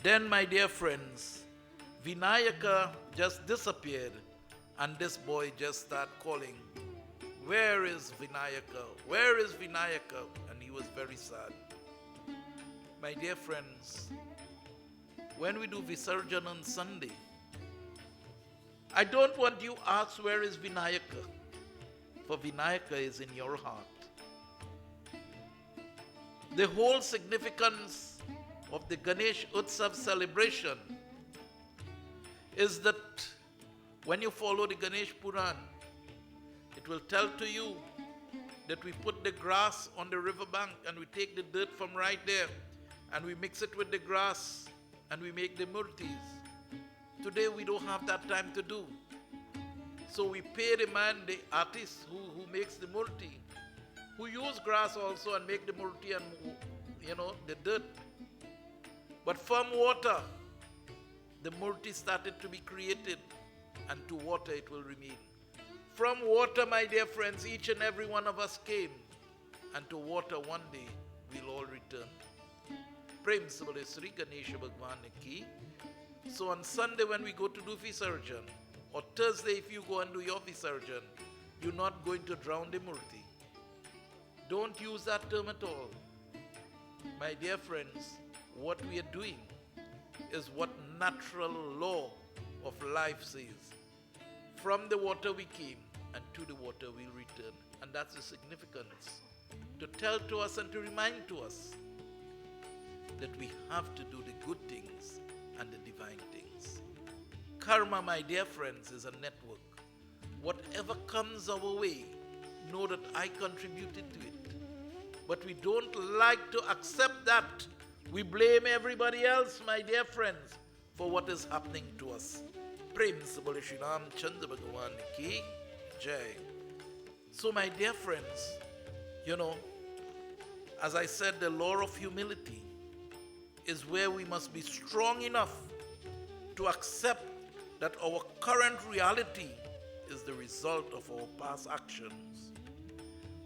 Then, my dear friends, Vinayaka just disappeared, and this boy just started calling, where is Vinayaka? Where is Vinayaka? And he was very sad. My dear friends, when we do Visarjan on Sunday, I don't want you to ask where is Vinayaka, for Vinayaka is in your heart. The whole significance of the Ganesh Utsav celebration is that when you follow the Ganesh Puran, it will tell to you that we put the grass on the riverbank and we take the dirt from right there and we mix it with the grass and we make the murtis. Today we don't have that time to do. So we pay the man, the artist who makes the murti, who use grass also and make the murti and, the dirt. But from water, the murti started to be created, and to water it will remain. From water, my dear friends, each and every one of us came, and to water one day we'll all return. Prem se bole Sri Ganesha Bhagwan ki. So on Sunday when we go to do Visarjan, or Thursday if you go and do your Visarjan, you're not going to drown the murti. Don't use that term at all. My dear friends, what we are doing is what natural law of life says. From the water we came, and to the water we'll return. And that's the significance to tell to us and to remind to us that we have to do the good things and the divine things. Karma, my dear friends, is a network. Whatever comes our way, know that I contributed to it. But we don't like to accept that. We blame everybody else, my dear friends, for what is happening to us. Prem Sabal Shri Ram Chandra Bhagavan Ki Jai. So, my dear friends, as I said, the law of humility is where we must be strong enough to accept that our current reality is the result of our past actions.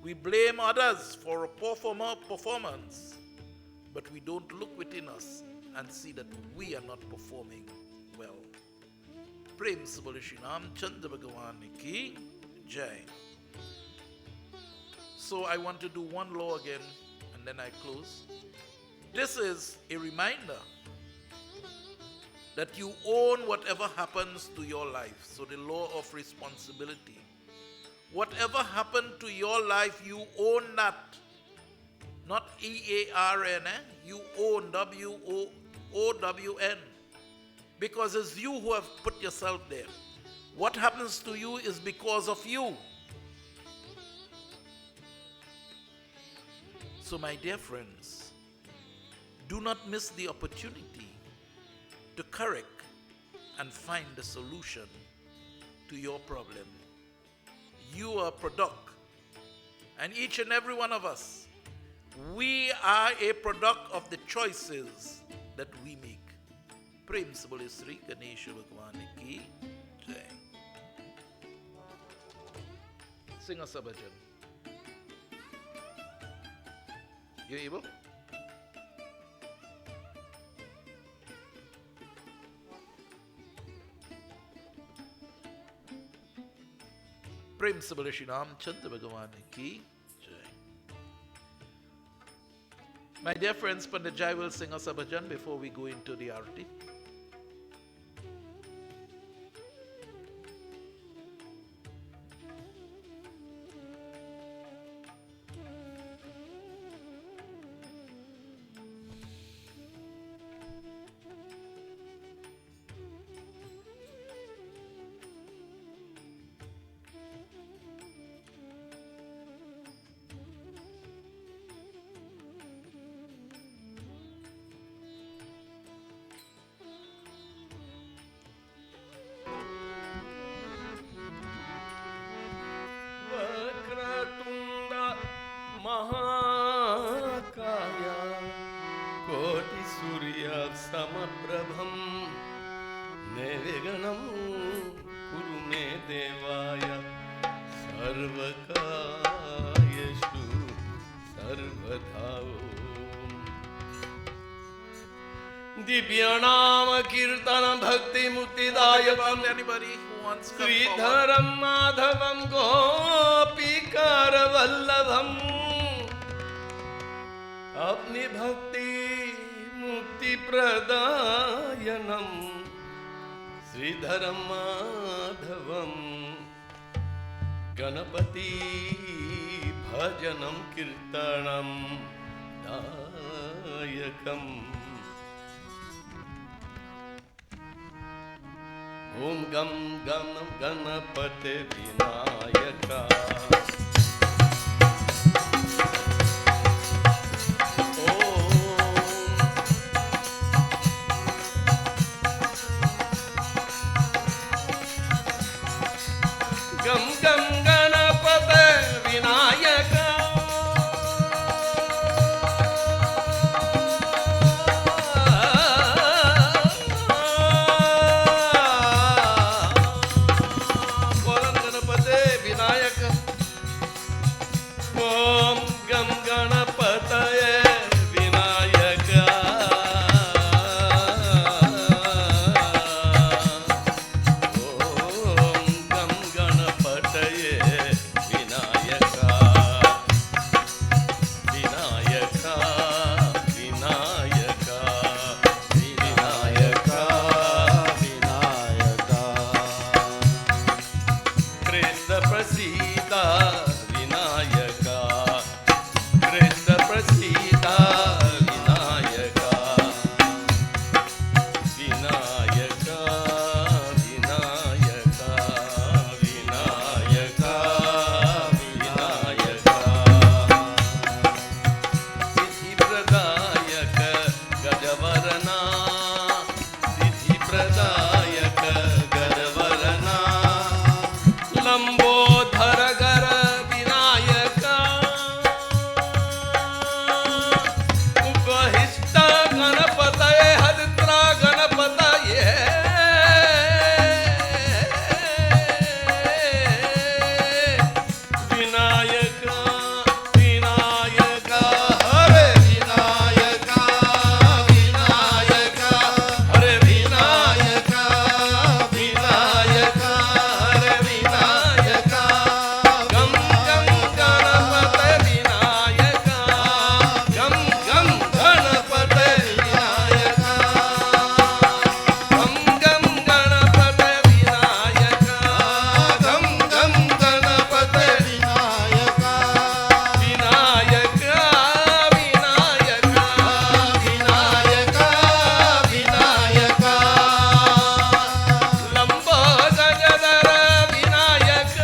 We blame others for a poor performance, but we don't look within us and see that we are not performing well. Prem Sabal Shri Ram Chandra Bhagavan Ki Jai. So I want to do one law again and then I close. This is a reminder that you own whatever happens to your life. So the law of responsibility. Whatever happened to your life, you own that. Not E-A-R-N, you own, W-O-O-W-N. Because it's you who have put yourself there. What happens to you is because of you. So my dear friends, do not miss the opportunity to correct and find the solution to your problem. You are a product, and each and every one of us, we are a product of the choices that we make. Prem Sabal Sri Ganesh Bhagavan Ki Jai. Sing us a bhajan. You able? Prem Sabal Shri Ram Chandra Bhagavan Ki Jai. My dear friends, Pandit Jai will sing us a bhajan before we go into the arati. महाकाया कोटि सूर्य समप्रभं निर्विघ्नं कुरु मे देवाय सर्वकार्येषु सर्वदा दिव्यनाम कीर्तन भक्ति मुक्तिदायकम् Anybody who wants to come forward? श्रीधरं माधवं गोपीकार वल्लभम् अपनी भक्ति मुक्ति प्रदायनम् श्रीधरं माधवं गणपति भजनं कीर्तनं दायकम् ओम गम गम गणपते विनायका गम गम गणपते विनायका बोलन गणपते विनायक दायक गरवरना लंबोधर गर विनायक उपहिष्ट गणपतये हरिद्रा गणपतये विनायक विनायक हरे विनायक विनायक हरे विनायक विनायक हरे विनायक गम गम गणपते विनायक गम गम गणपते विनायक गम गम गणपते विनायक गम गम गणपते विनायक विनायक विनायक विनायक विनायक लंब गजधर विनायक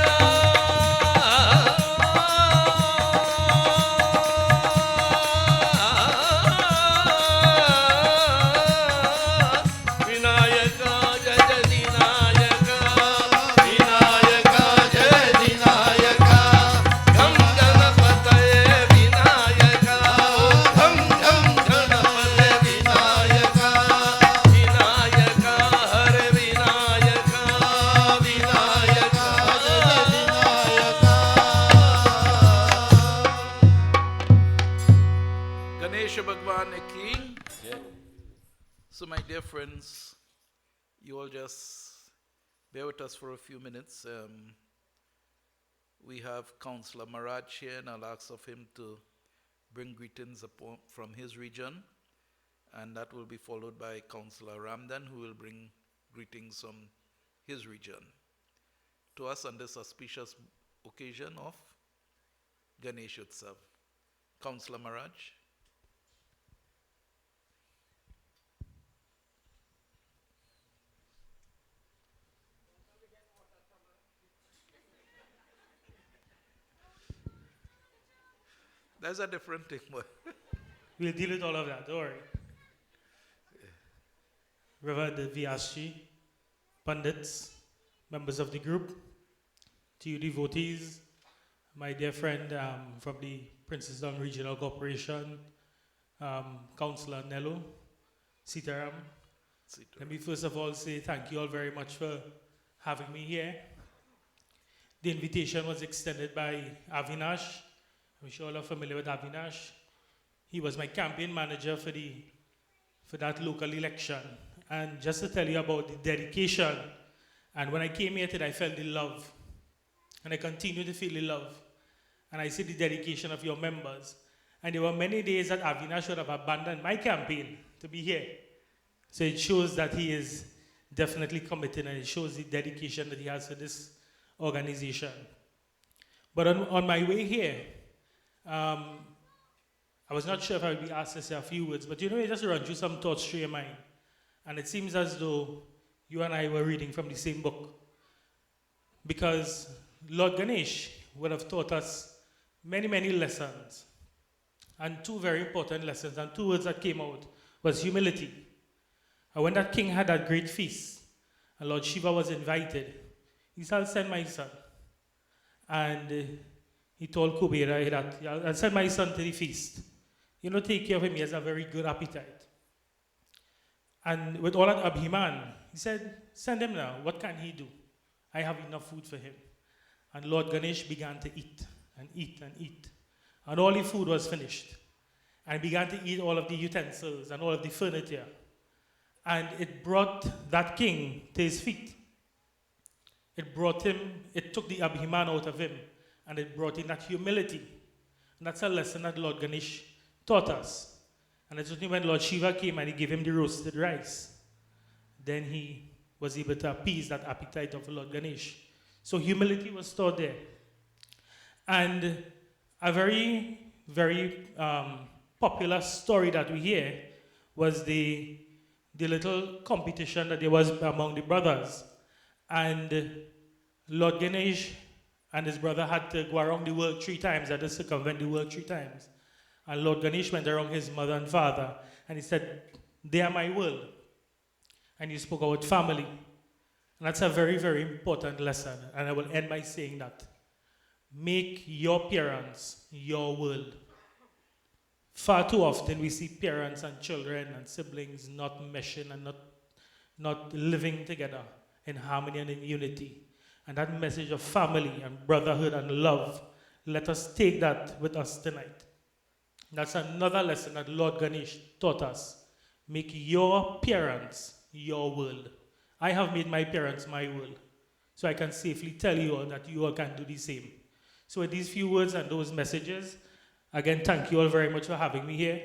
विनायक जय विनायक विनायक जय विनायक गम गणपतये विनायक गम गम गणपते विनायक विनायक हरे Vinayak Vinayak Ganesh Bhagwan ki. So, my dear friends, you all just bear with us for a few minutes. We have Councillor Maharaj here, and I'll ask of him to bring greetings from his region, and that will be followed by Councillor Ramdan, who will bring greetings from his region to us on this auspicious occasion of Ganesh Utsav. Councillor Maharaj. That's a different thing. We'll deal with all of that, don't worry. Reverend Vyasji, pundits, members of the group, to you devotees, my dear friend from the Princess Down Regional Corporation, Councillor Nello, Sitaram. Let me first of all say thank you all very much for having me here. The invitation was extended by Avinash. I'm sure all are familiar with Avinash. He was my campaign manager for that local election. And just to tell you about the dedication, and when I came here today, I felt the love. And I continue to feel the love. And I see the dedication of your members. And there were many days that Avinash would have abandoned my campaign to be here. So it shows that he is definitely committed, and it shows the dedication that he has for this organization. But on my way here, I was not sure if I would be asked to say a few words, but it just run through some thoughts through your mind. And it seems as though you and I were reading from the same book. Because Lord Ganesh would have taught us many, many lessons. And two very important lessons, and two words that came out was humility. And when that king had that great feast, and Lord Shiva was invited, he said, "I'll send my son." And he told Kubera that, "I'll send my son to the feast. Take care of him, he has a very good appetite." And with all that Abhiman, he said, "Send him now, what can he do? I have enough food for him." And Lord Ganesh began to eat, and eat, and eat. And all the food was finished. And he began to eat all of the utensils and all of the furniture. And it brought that king to his feet. It took the Abhiman out of him, and it brought in that humility. And that's a lesson that Lord Ganesh taught us. And it's only when Lord Shiva came and he gave him the roasted rice, then he was able to appease that appetite of Lord Ganesh. So humility was taught there. And a very, very popular story that we hear was the little competition that there was among the brothers. And Lord Ganesh and his brother had to go around the world 3 times, had to circumvent the world 3 times. And Lord Ganesh went around his mother and father, and he said, "They are my world." and you spoke about family. And that's a very, very important lesson. And I will end by saying that. Make your parents your world. Far too often we see parents and children and siblings not meshing and not living together in harmony and in unity. And that message of family and brotherhood and love, let us take that with us tonight. That's another lesson that Lord Ganesh taught us. Make your parents your world. I have made my parents my world. So I can safely tell you all that you all can do the same. So with these few words and those messages, again, thank you all very much for having me here.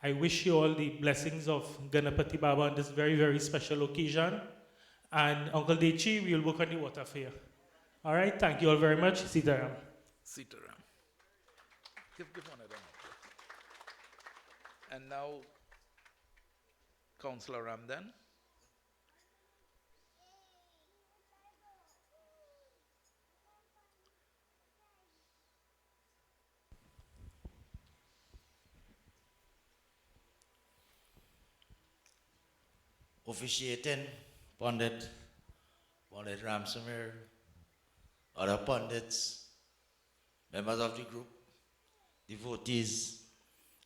I wish you all the blessings of Ganapati Baba on this very, very special occasion. And Uncle Dechi, we will work on the water for you. All right, thank you all very much. Sitaram. Sitaram. Give one of them. And now, Councillor Ramdan. Officiating, Pandit Ramsamir, other pundits, members of the group, devotees.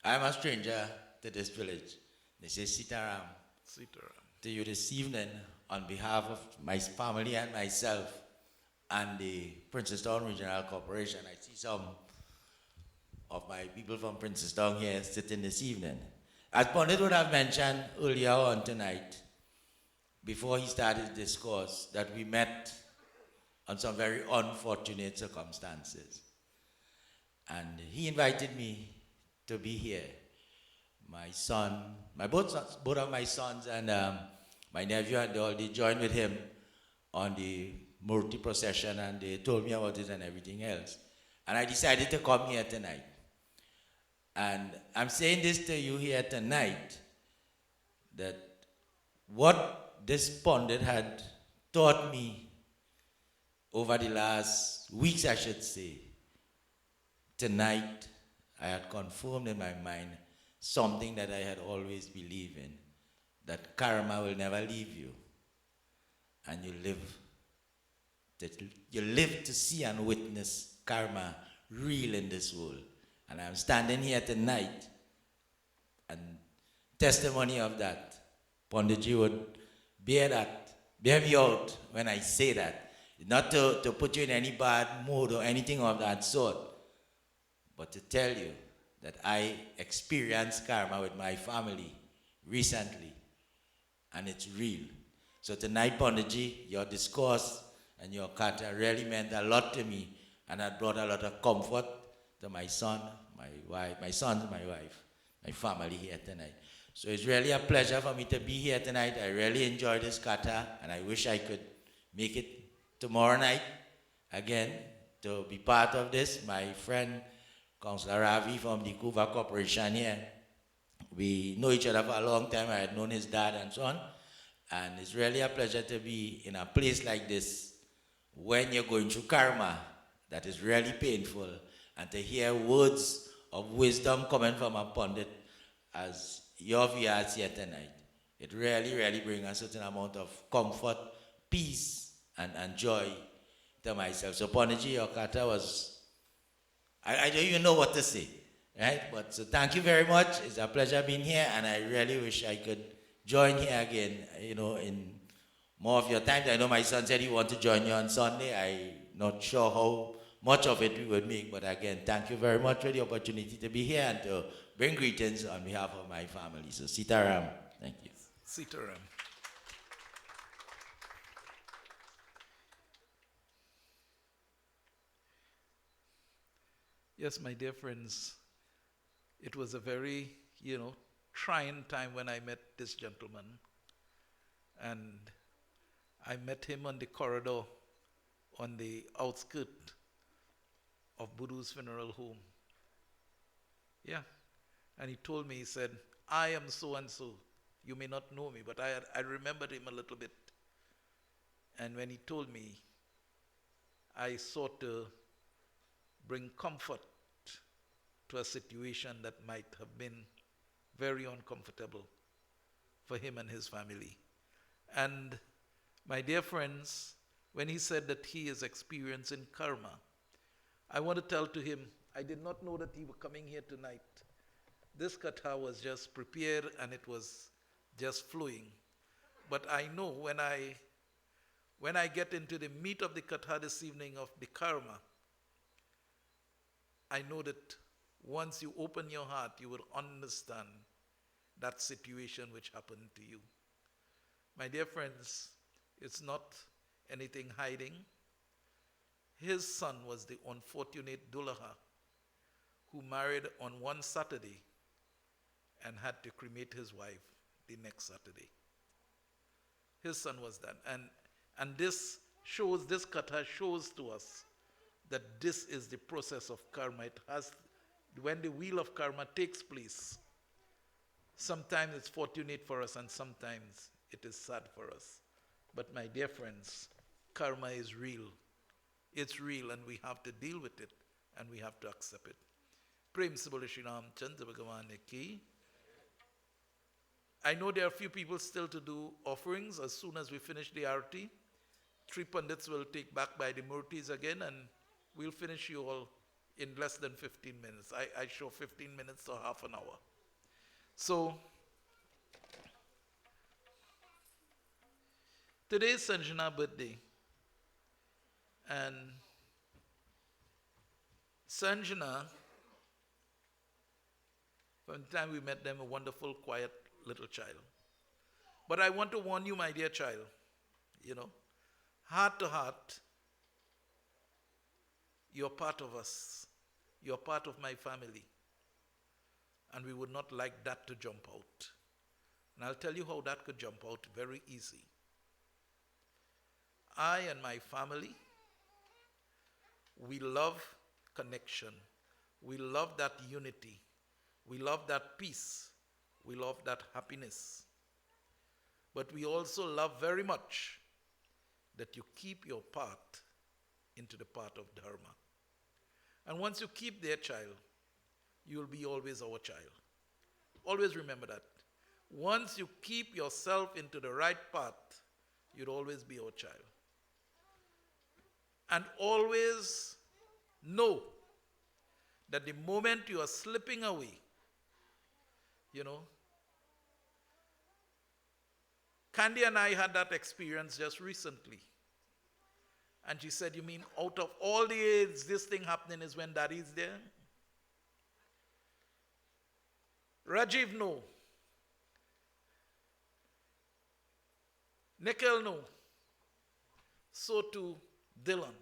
I am a stranger to this village. They say Sitaram. Sitaram. To you this evening on behalf of my family and myself and the Princestown Regional Corporation. I see some of my people from Princestown here sitting this evening. As Pandit would have mentioned earlier on tonight, before he started his discourse, that we met on some very unfortunate circumstances. And he invited me to be here. My son, both of my sons and my nephew and all, they joined with him on the Murti procession, and they told me about it and everything else. And I decided to come here tonight. And I'm saying this to you here tonight, that what this pundit had taught me over the last weeks, I should say, tonight I had confirmed in my mind something that I had always believed in, that karma will never leave you, and you live to see and witness karma real in this world. And I'm standing here tonight, and testimony of that. Panditji would bear me out when I say that. Not to put you in any bad mood or anything of that sort, but to tell you that I experienced karma with my family recently, and it's real. So tonight, Panditji, your discourse and your kata really meant a lot to me, and it brought a lot of comfort to my son, my wife, my sons, my wife, my family here tonight. So it's really a pleasure for me to be here tonight. I really enjoyed this kata, and I wish I could make it tomorrow night again to be part of this. My friend, Councillor Ravi from the Kuva Corporation here, we know each other for a long time. I had known his dad and so on. And it's really a pleasure to be in a place like this when you're going through karma that is really painful, and to hear words of wisdom coming from a pundit as your viewers here tonight. It really, really brings a certain amount of comfort, peace, and joy to myself. So Panditji, your kata was, I don't even know what to say, right? But so thank you very much. It's a pleasure being here, and I really wish I could join here again, in more of your time. I know my son said he wanted to join you on Sunday. I'm not sure how much of it we would make, but again, thank you very much for the opportunity to be here and to bring greetings on behalf of my family. So Sitaram, thank you. Sitaram. Yes, my dear friends, it was a very, trying time when I met this gentleman. And I met him on the corridor on the outskirts of Budu's funeral home. Yeah. And he told me, he said, I am so-and-so. You may not know me, but I remembered him a little bit. And when he told me, I sought to bring comfort to a situation that might have been very uncomfortable for him and his family. And my dear friends, when he said that he is experiencing karma, I want to tell to him, I did not know that he was coming here tonight. This katha was just prepared and it was just flowing. But I know when I get into the meat of the katha this evening of the karma, I know that once you open your heart, you will understand that situation which happened to you. My dear friends, it's not anything hiding. His son was the unfortunate Dulaha who married on one Saturday and had to cremate his wife the next Saturday. His son was that. And this katha shows to us that this is the process of karma. It has, when the wheel of karma takes place, sometimes it's fortunate for us and sometimes it is sad for us. But my dear friends, karma is real. It's real and we have to deal with it and we have to accept it. Prem se bole Shri Ram Chandra Bhagavan ki. I know there are a few people still to do offerings. As soon as we finish the arati, 3 Pandits will take back by the Murtis again and we'll finish you all in less than 15 minutes. I show 15 minutes to half an hour. So, today is Sanjana's birthday. And Sanjana, from the time we met them, a wonderful, quiet little child. But I want to warn you, my dear child, heart to heart, you're part of us. You're part of my family. And we would not like that to jump out. And I'll tell you how that could jump out very easy. I and my family, we love connection. We love that unity. We love that peace. We love that happiness. But we also love very much that you keep your part into the path of Dharma. And once you keep their child, you will be always our child. Always remember that. Once you keep yourself into the right path, you'll always be our child. And always know that the moment you are slipping away, Candy and I had that experience just recently. And she said, you mean out of all the age, this thing happening is when daddy's there? Rajiv, no. Nikhil, no. So too, Dylan.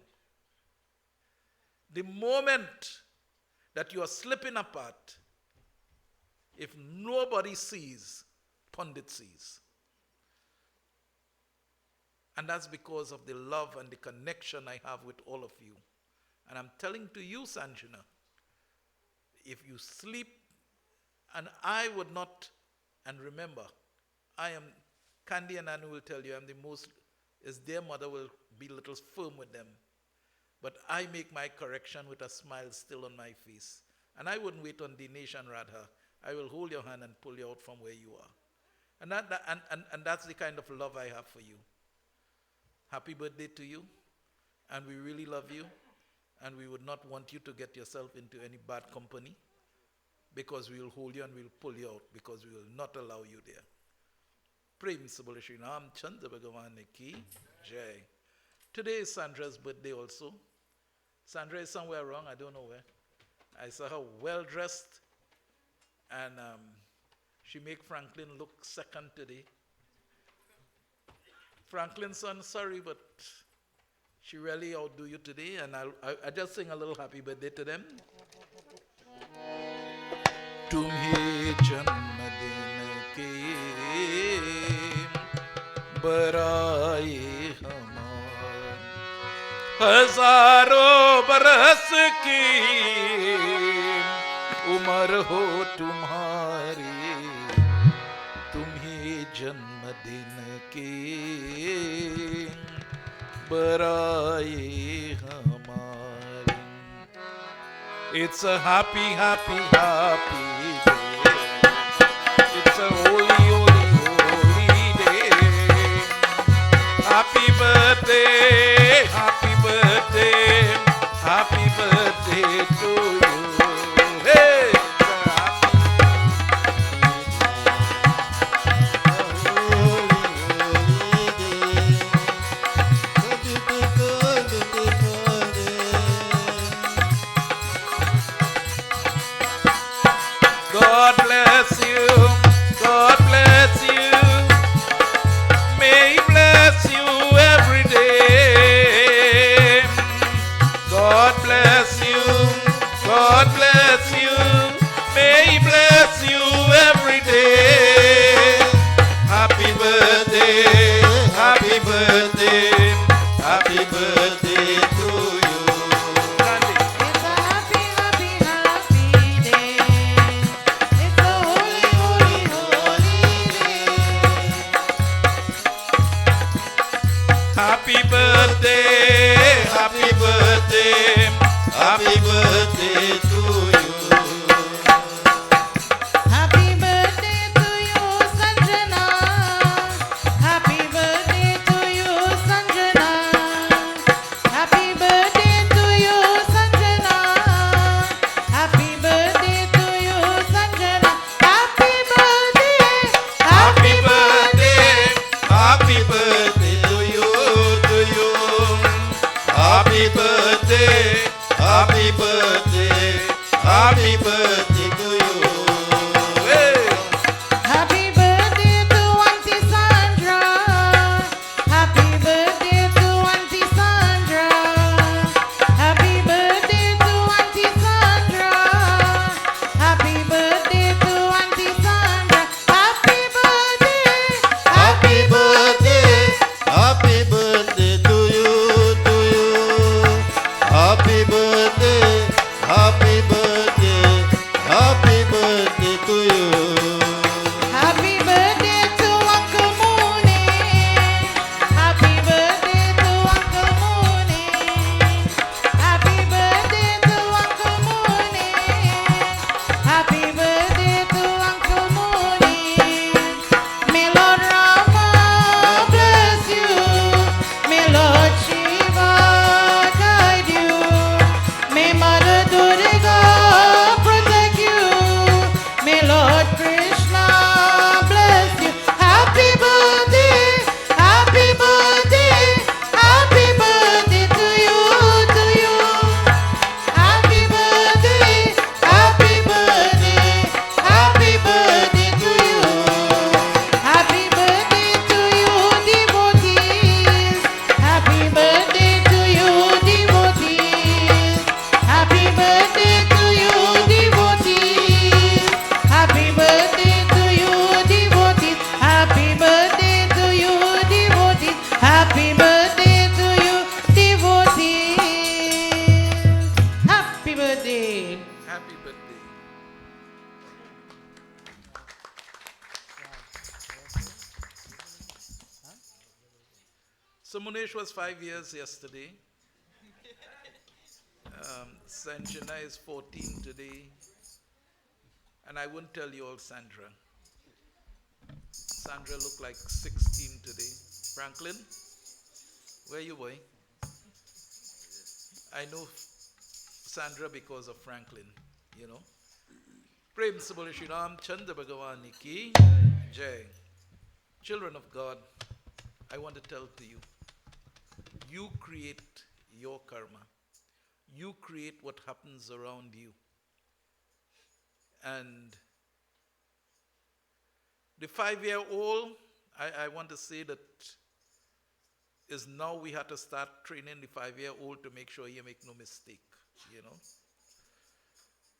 The moment that you are slipping apart, if nobody sees, Pandit sees. And that's because of the love and the connection I have with all of you. And I'm telling to you, Sanjana, if you sleep, and I would not, and remember, I am, Candy and Anu will tell you, I'm the most, is their mother will be a little firm with them. But I make my correction with a smile still on my face. And I wouldn't wait on Dinesh and Radha. I will hold your hand and pull you out from where you are. And that's the kind of love I have for you. Happy birthday to you. And we really love you. And we would not want you to get yourself into any bad company. Because we will hold you and we will pull you out. Because we will not allow you there. Prem se bole Shri Ram Chandra Bhagavan ki jai. Today is Sandra's birthday also. Sandra is somewhere wrong, I don't know where. I saw her well dressed and she make Franklin look second today. Franklin's son, sorry, but she really outdo you today, and I just sing a little happy birthday to them. तुम्हें जन्मदिन के बराए हमारे हजारों बरस की उम्र हो तुम्हारी तुम्हें जन्मदिन के बराए हमारे. It's a happy, happy, happy day. It's a holy, holy, holy day. Happy birthday, happy birthday, happy birthday to you. Hey! God bless you, God bless you. May He bless you every day. God bless you, God bless you. May He bless you every day. Happy birthday, happy birthday, happy birthday to you. It's a happy, happy, happy day. It's a holy, holy, holy day. Happy birthday, happy birthday, happy birthday to you. Happy birthday to you, Sanjana. Happy birthday to you, Sanjana. Happy birthday to you, Sanjana. Happy birthday to you, Sanjana. Happy birthday, Happy birthday, happy birthday to you, to you. Happy birthday, happy birthday, happy birthday to you. Hey! Happy birthday to Auntie Sandra. Happy birthday to Auntie Sandra. Happy birthday to Auntie Sandra. Happy birthday to Auntie Sandra. Happy birthday. Happy birthday, happy birthday to you, to you. Happy birthday, happy birthday, happy birthday to you. Happy birthday to Uncle Mooney. Happy birthday to Uncle Mooney. Happy birthday to Uncle Mooney. Happy birthday to Uncle Mooney. May Lord Rama bless you. May Lord Shiva guide you. May Mother Durga protect you. May Lord Krishna bless you. Happy birthday, happy birthday, happy birthday to you, to you. Happy birthday, happy birthday, happy birthday to you. Happy birthday to you, devotees. Happy birthday to you, devotees. Happy birthday to you, devotees. Happy birthday to you, devotees. Happy birthday to you, devotees. Happy birthday to you, devotees. Happy birthday. Happy birthday. So Munesh was 5 years yesterday. Sanjana is 14 today. And I wouldn't tell you all Sandra. Sandra looked like 16 today. Franklin, where you boy? I know Sandra because of Franklin, you know. Prem se bole Shri Ram Chandra Bhagavan ki jai. Children of God, I want to tell to you, you create your karma. You create what happens around you. And the 5-year-old, I want to say that is now we have to start training the 5-year-old to make sure he make no mistake, you know.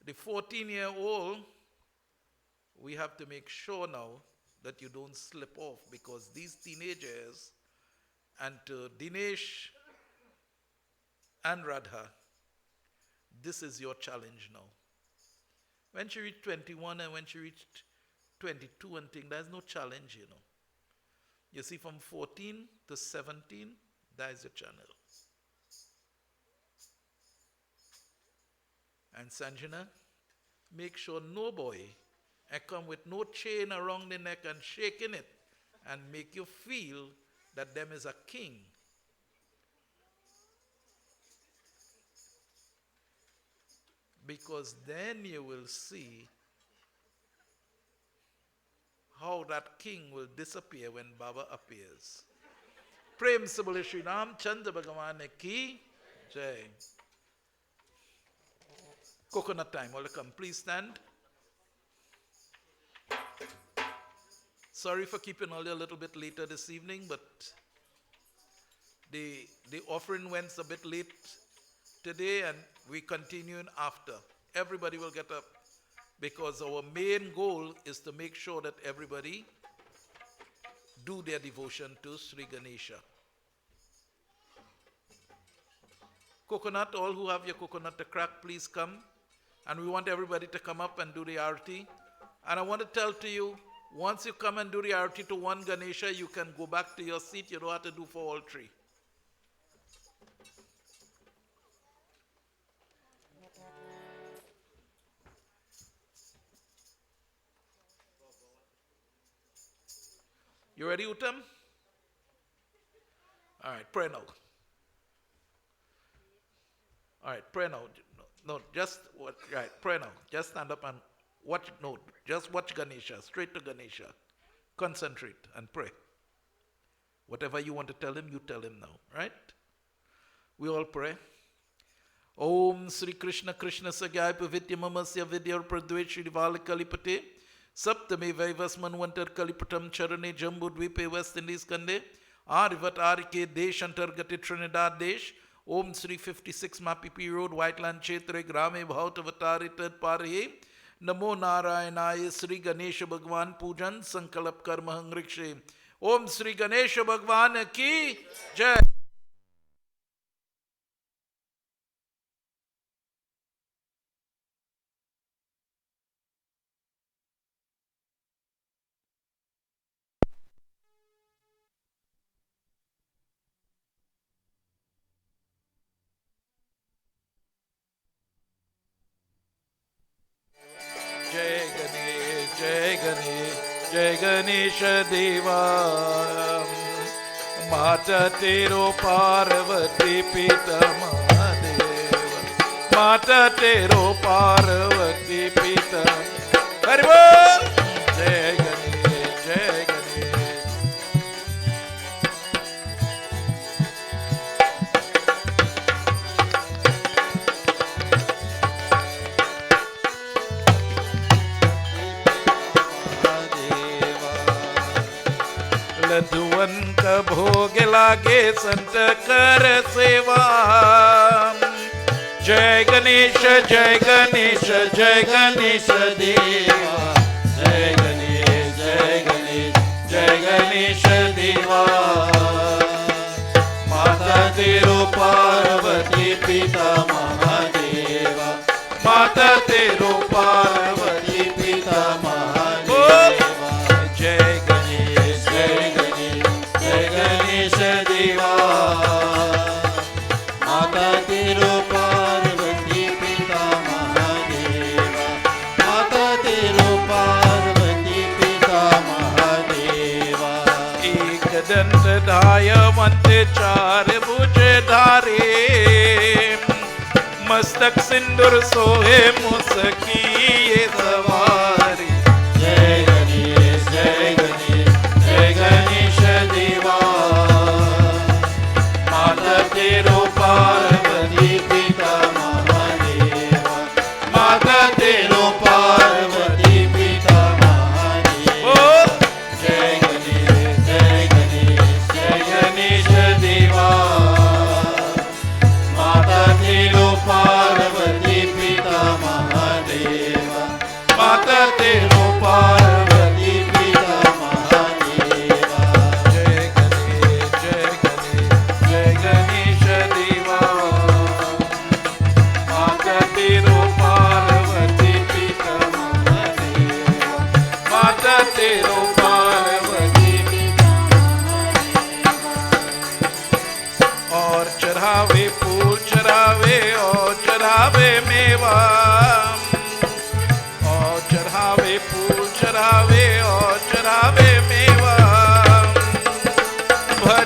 The 14-year-old, we have to make sure now that you don't slip off, because these teenagers, and to Dinesh and Radha, this is your challenge now. When she reached 21 and when she reached 22 and thing, there's no challenge, you know. You see, from 14 to 17, that is your channel. And Sanjana, make sure no boy come with no chain around the neck and shaking it and make you feel that them is a king. Because then you will see how that king will disappear when Baba appears. Prem se bole Shri Ram Chandra Bhagavan ki jai. Coconut time. All come. Please stand. Sorry for keeping all you a little bit later this evening, but the offering went a bit late today, and we continue after. Everybody will get up because our main goal is to make sure that everybody do their devotion to Sri Ganesha. Coconut, all who have your coconut to crack, please come. And we want everybody to come up and do the arati. And I want to tell to you, once you come and do the arati to one Ganesha, you can go back to your seat. You don't have to do for all three. You ready, Uttam? All right, pray now. All right, pray now. No, just what? Right, pray now. Just stand up and watch. No, just watch Ganesha. Straight to Ganesha. Concentrate and pray. Whatever you want to tell him, you tell him now. Right? We all pray. Om Sri Krishna Krishna Sagyai Pavitya Mamasya Vidyar Pradvait Shri Vala Kalipate Saptame Vaivas Manvantar Kalipatam Charane Jambu Dvipe West Indies Kande Arivat Arike Desh Antargati Trinidad Desh Om Sri 56 Mapipi Road Whiteland Chetre Grame Bhautavatari Tad Parhe Namo Narayanaya Sri Ganesha Bhagwan Pujan Sankalap Karma Hangrikshe Om Sri Ganesha Bhagwan Ki Jai. Jai Ganesh Deva Mata Tero Parvati Pita Mahadeva Mata Tero Parvati Pita Haribol Jai Ganesh Jai Ganesh लधुवन का भोग लागे संत कर सेवा जय गणेश जय गणेश जय गणेश देवा जय गणेश जय गणेश जय गणेश देवा माता तेरो पार्वती पिता महादेवा माता तेरो पार्वती पिता महादेवा जय गणेश देवा माता तेरो पार्वती पिता महादेवा माता तेरो पार्वती पिता महादेवा एक दंत धायवंत चार भुज धारे मस्तक सिंदूर सोहे मुसकी ये सवारी जय गणेश जय गणेश जय गणेश देवा माता तेरो पार्वती पिता महादेवा माता तेरो पार्वती पिता महादेवा जय गणेश जय गणेश जय गणेश देवा माता तेरो पार्वती पिता महादेवा माता तेरो पार्वती पिता महादेवा जय गणेश जय गणेश जय गणेश देवा माता तेरो पार्वती पिता महादेवा माता तेरो पार्वती पिता महादेवा और चढ़ावे फूल चढ़ावे और चढ़ावे मेवा और चढ़ावे फूल चढ़ावे और चढ़ावे मेवा भर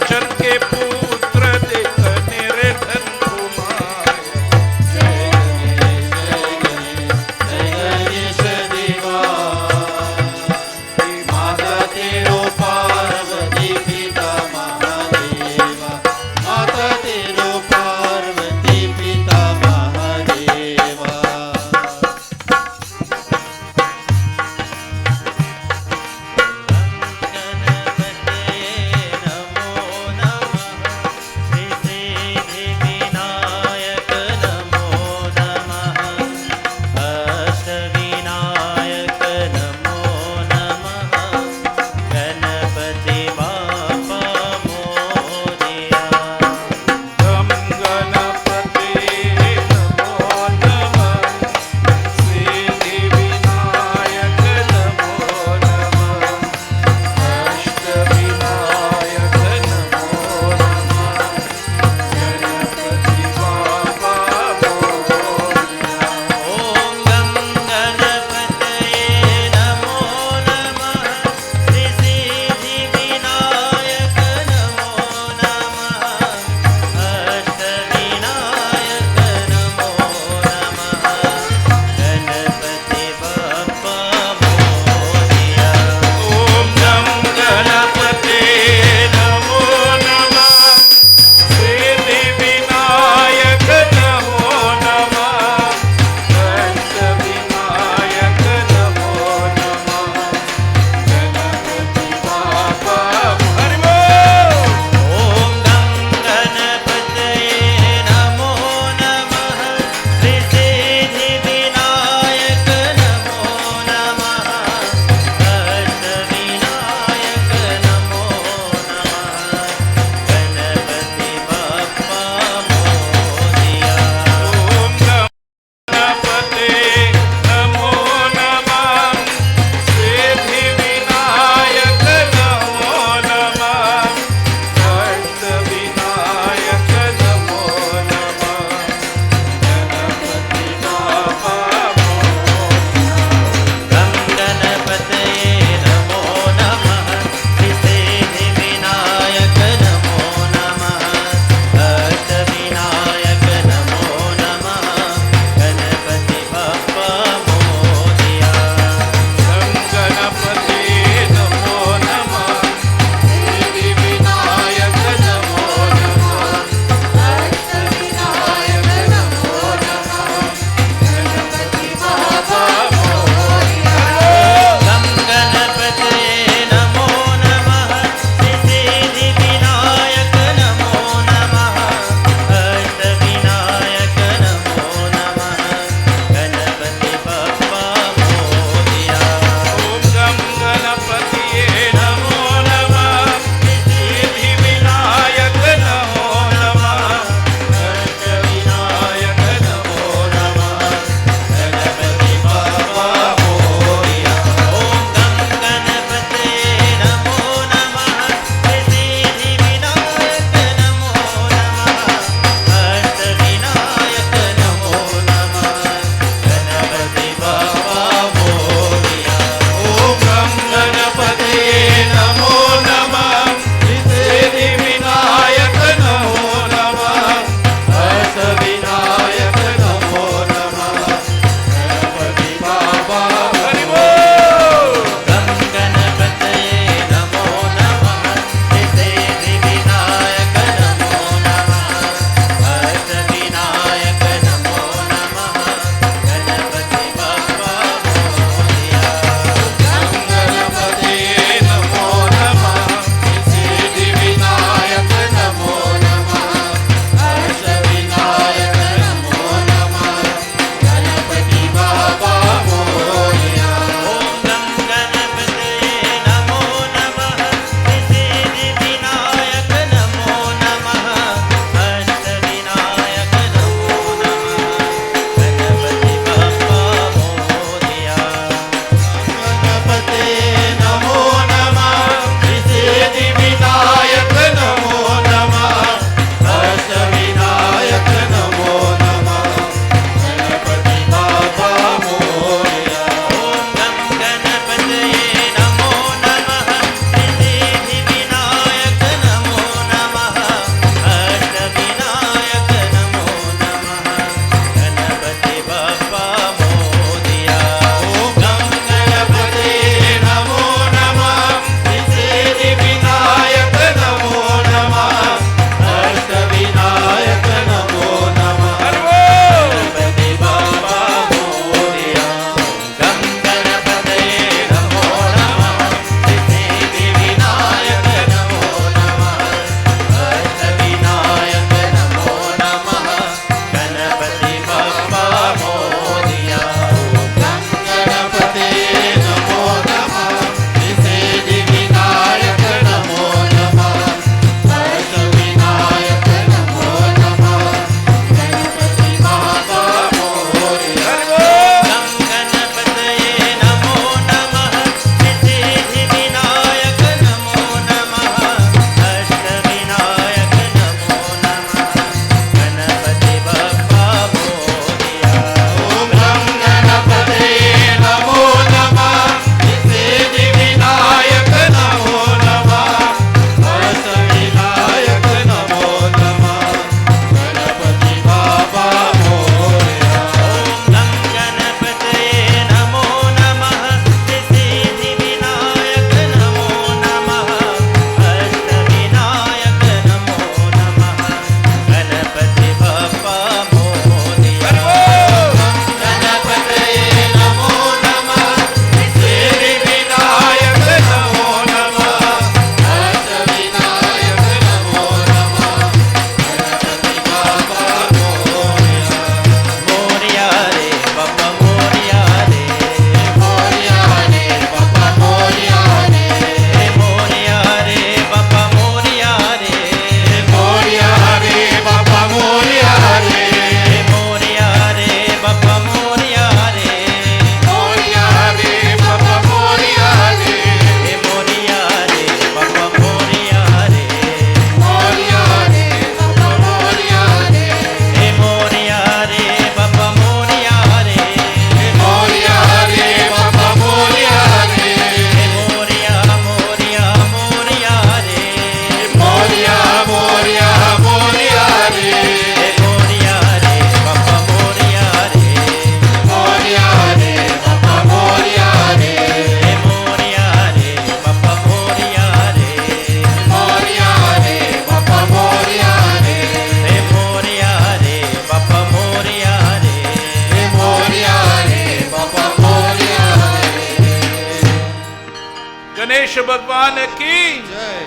गणेश भगवान की जय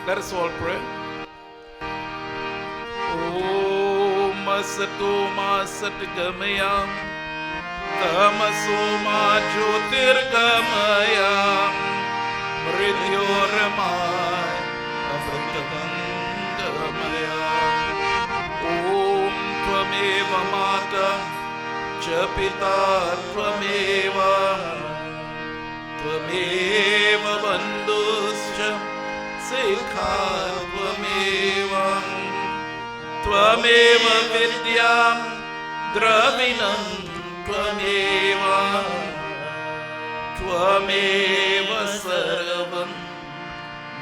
Let us all pray. Om Asato Ma Satgamaya Tamaso Ma Jyotirgamaya Mridyorma Amritangamaya Om Tvameva Mata Cha Pita Tvameva Tvameva Bandhuscha Sikha Tvameva Tvameva Vidyam Dravinam Tvameva Tvameva Sarvam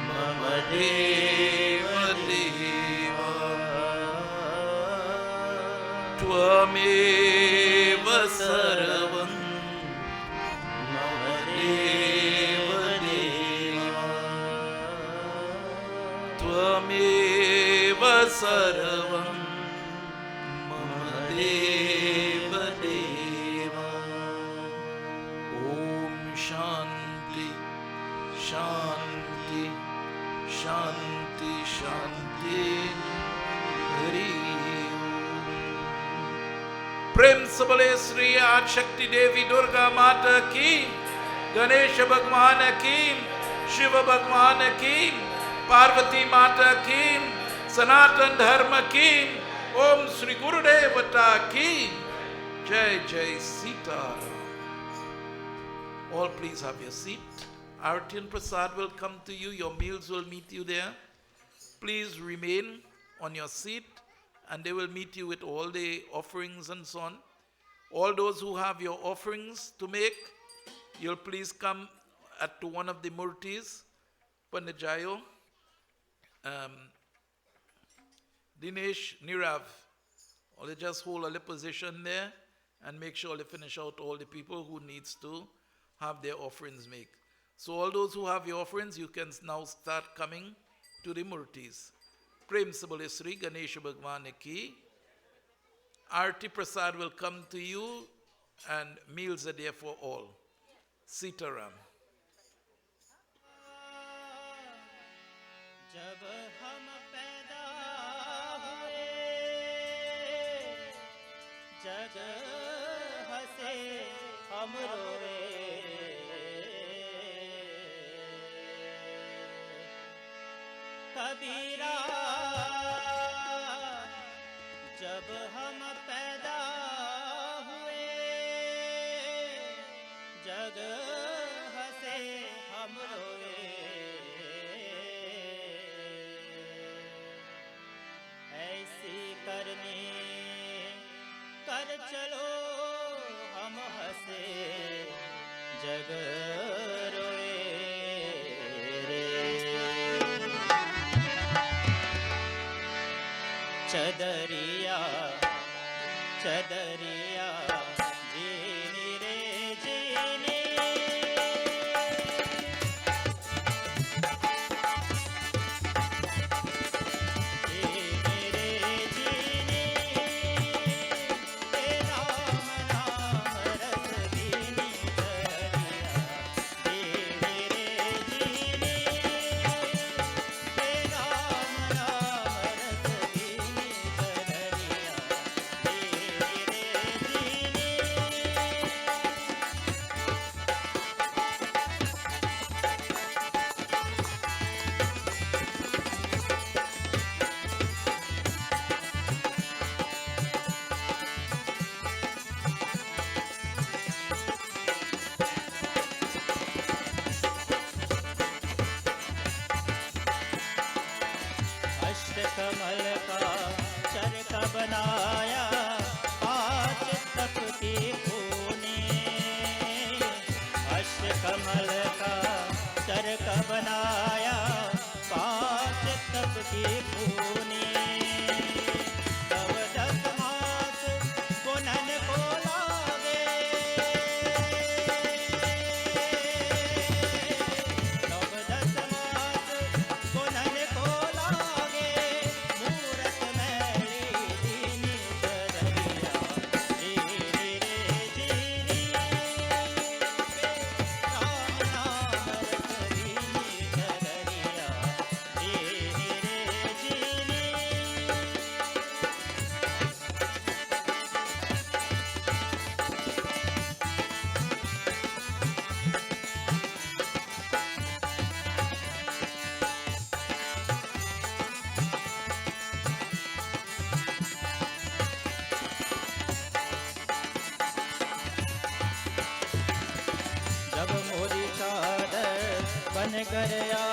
Mama Deva Deva Tvameva Sarvam Mama Deva Deva Tvameva Sarvam Mama Deva Deva Om Shanti Shanti Shanti Shanti Hari प्रेम से बोले श्री आज शक्ति देवी दुर्गा माता की गणेश भगवान की शिव भगवान की पार्वती माता की सनातन धर्म की ओम श्री गुरुदेवता की जय जय Sitaram All please have your seat. Arati and Prasad will come to you. Your meals will meet you there. Please remain on your seat and they will meet you with all the offerings and so on. All those who have your offerings to make, you'll please come to one of the murtis, Panajayo, Dinesh, Nirav. Or they just hold a little position there and make sure they finish out all the people who needs to have their offerings made. So all those who have your offerings, you can now start coming to the murtis. Prem se bole Sri Ganesh Bhagwan ki. Arti Prasad will come to you and meals are there for all. Sitaram. जब हम पैदा हुए जग हंसे हम रोए कबीरा जब हम पैदा हुए जग हंसे हम रोए ऐसी करनी कर चलो हम हंसे जग रोए चदरिया चदरिया जीनी रे जीनी जीनी रे जीनी हे राम नाम रस दीनी चदरिया जीनी रे जीनी हे राम नाम रस दीनी चदरिया जीनी रे जीनी अष्टकमल का चरक बनाया पांच तपती खूने अष्टकमल का चरक बनाया पांच तपती खूने नव दस मास पुनन को लागे नव दस मास पुनन को लागे मूरत मैली दीनी कर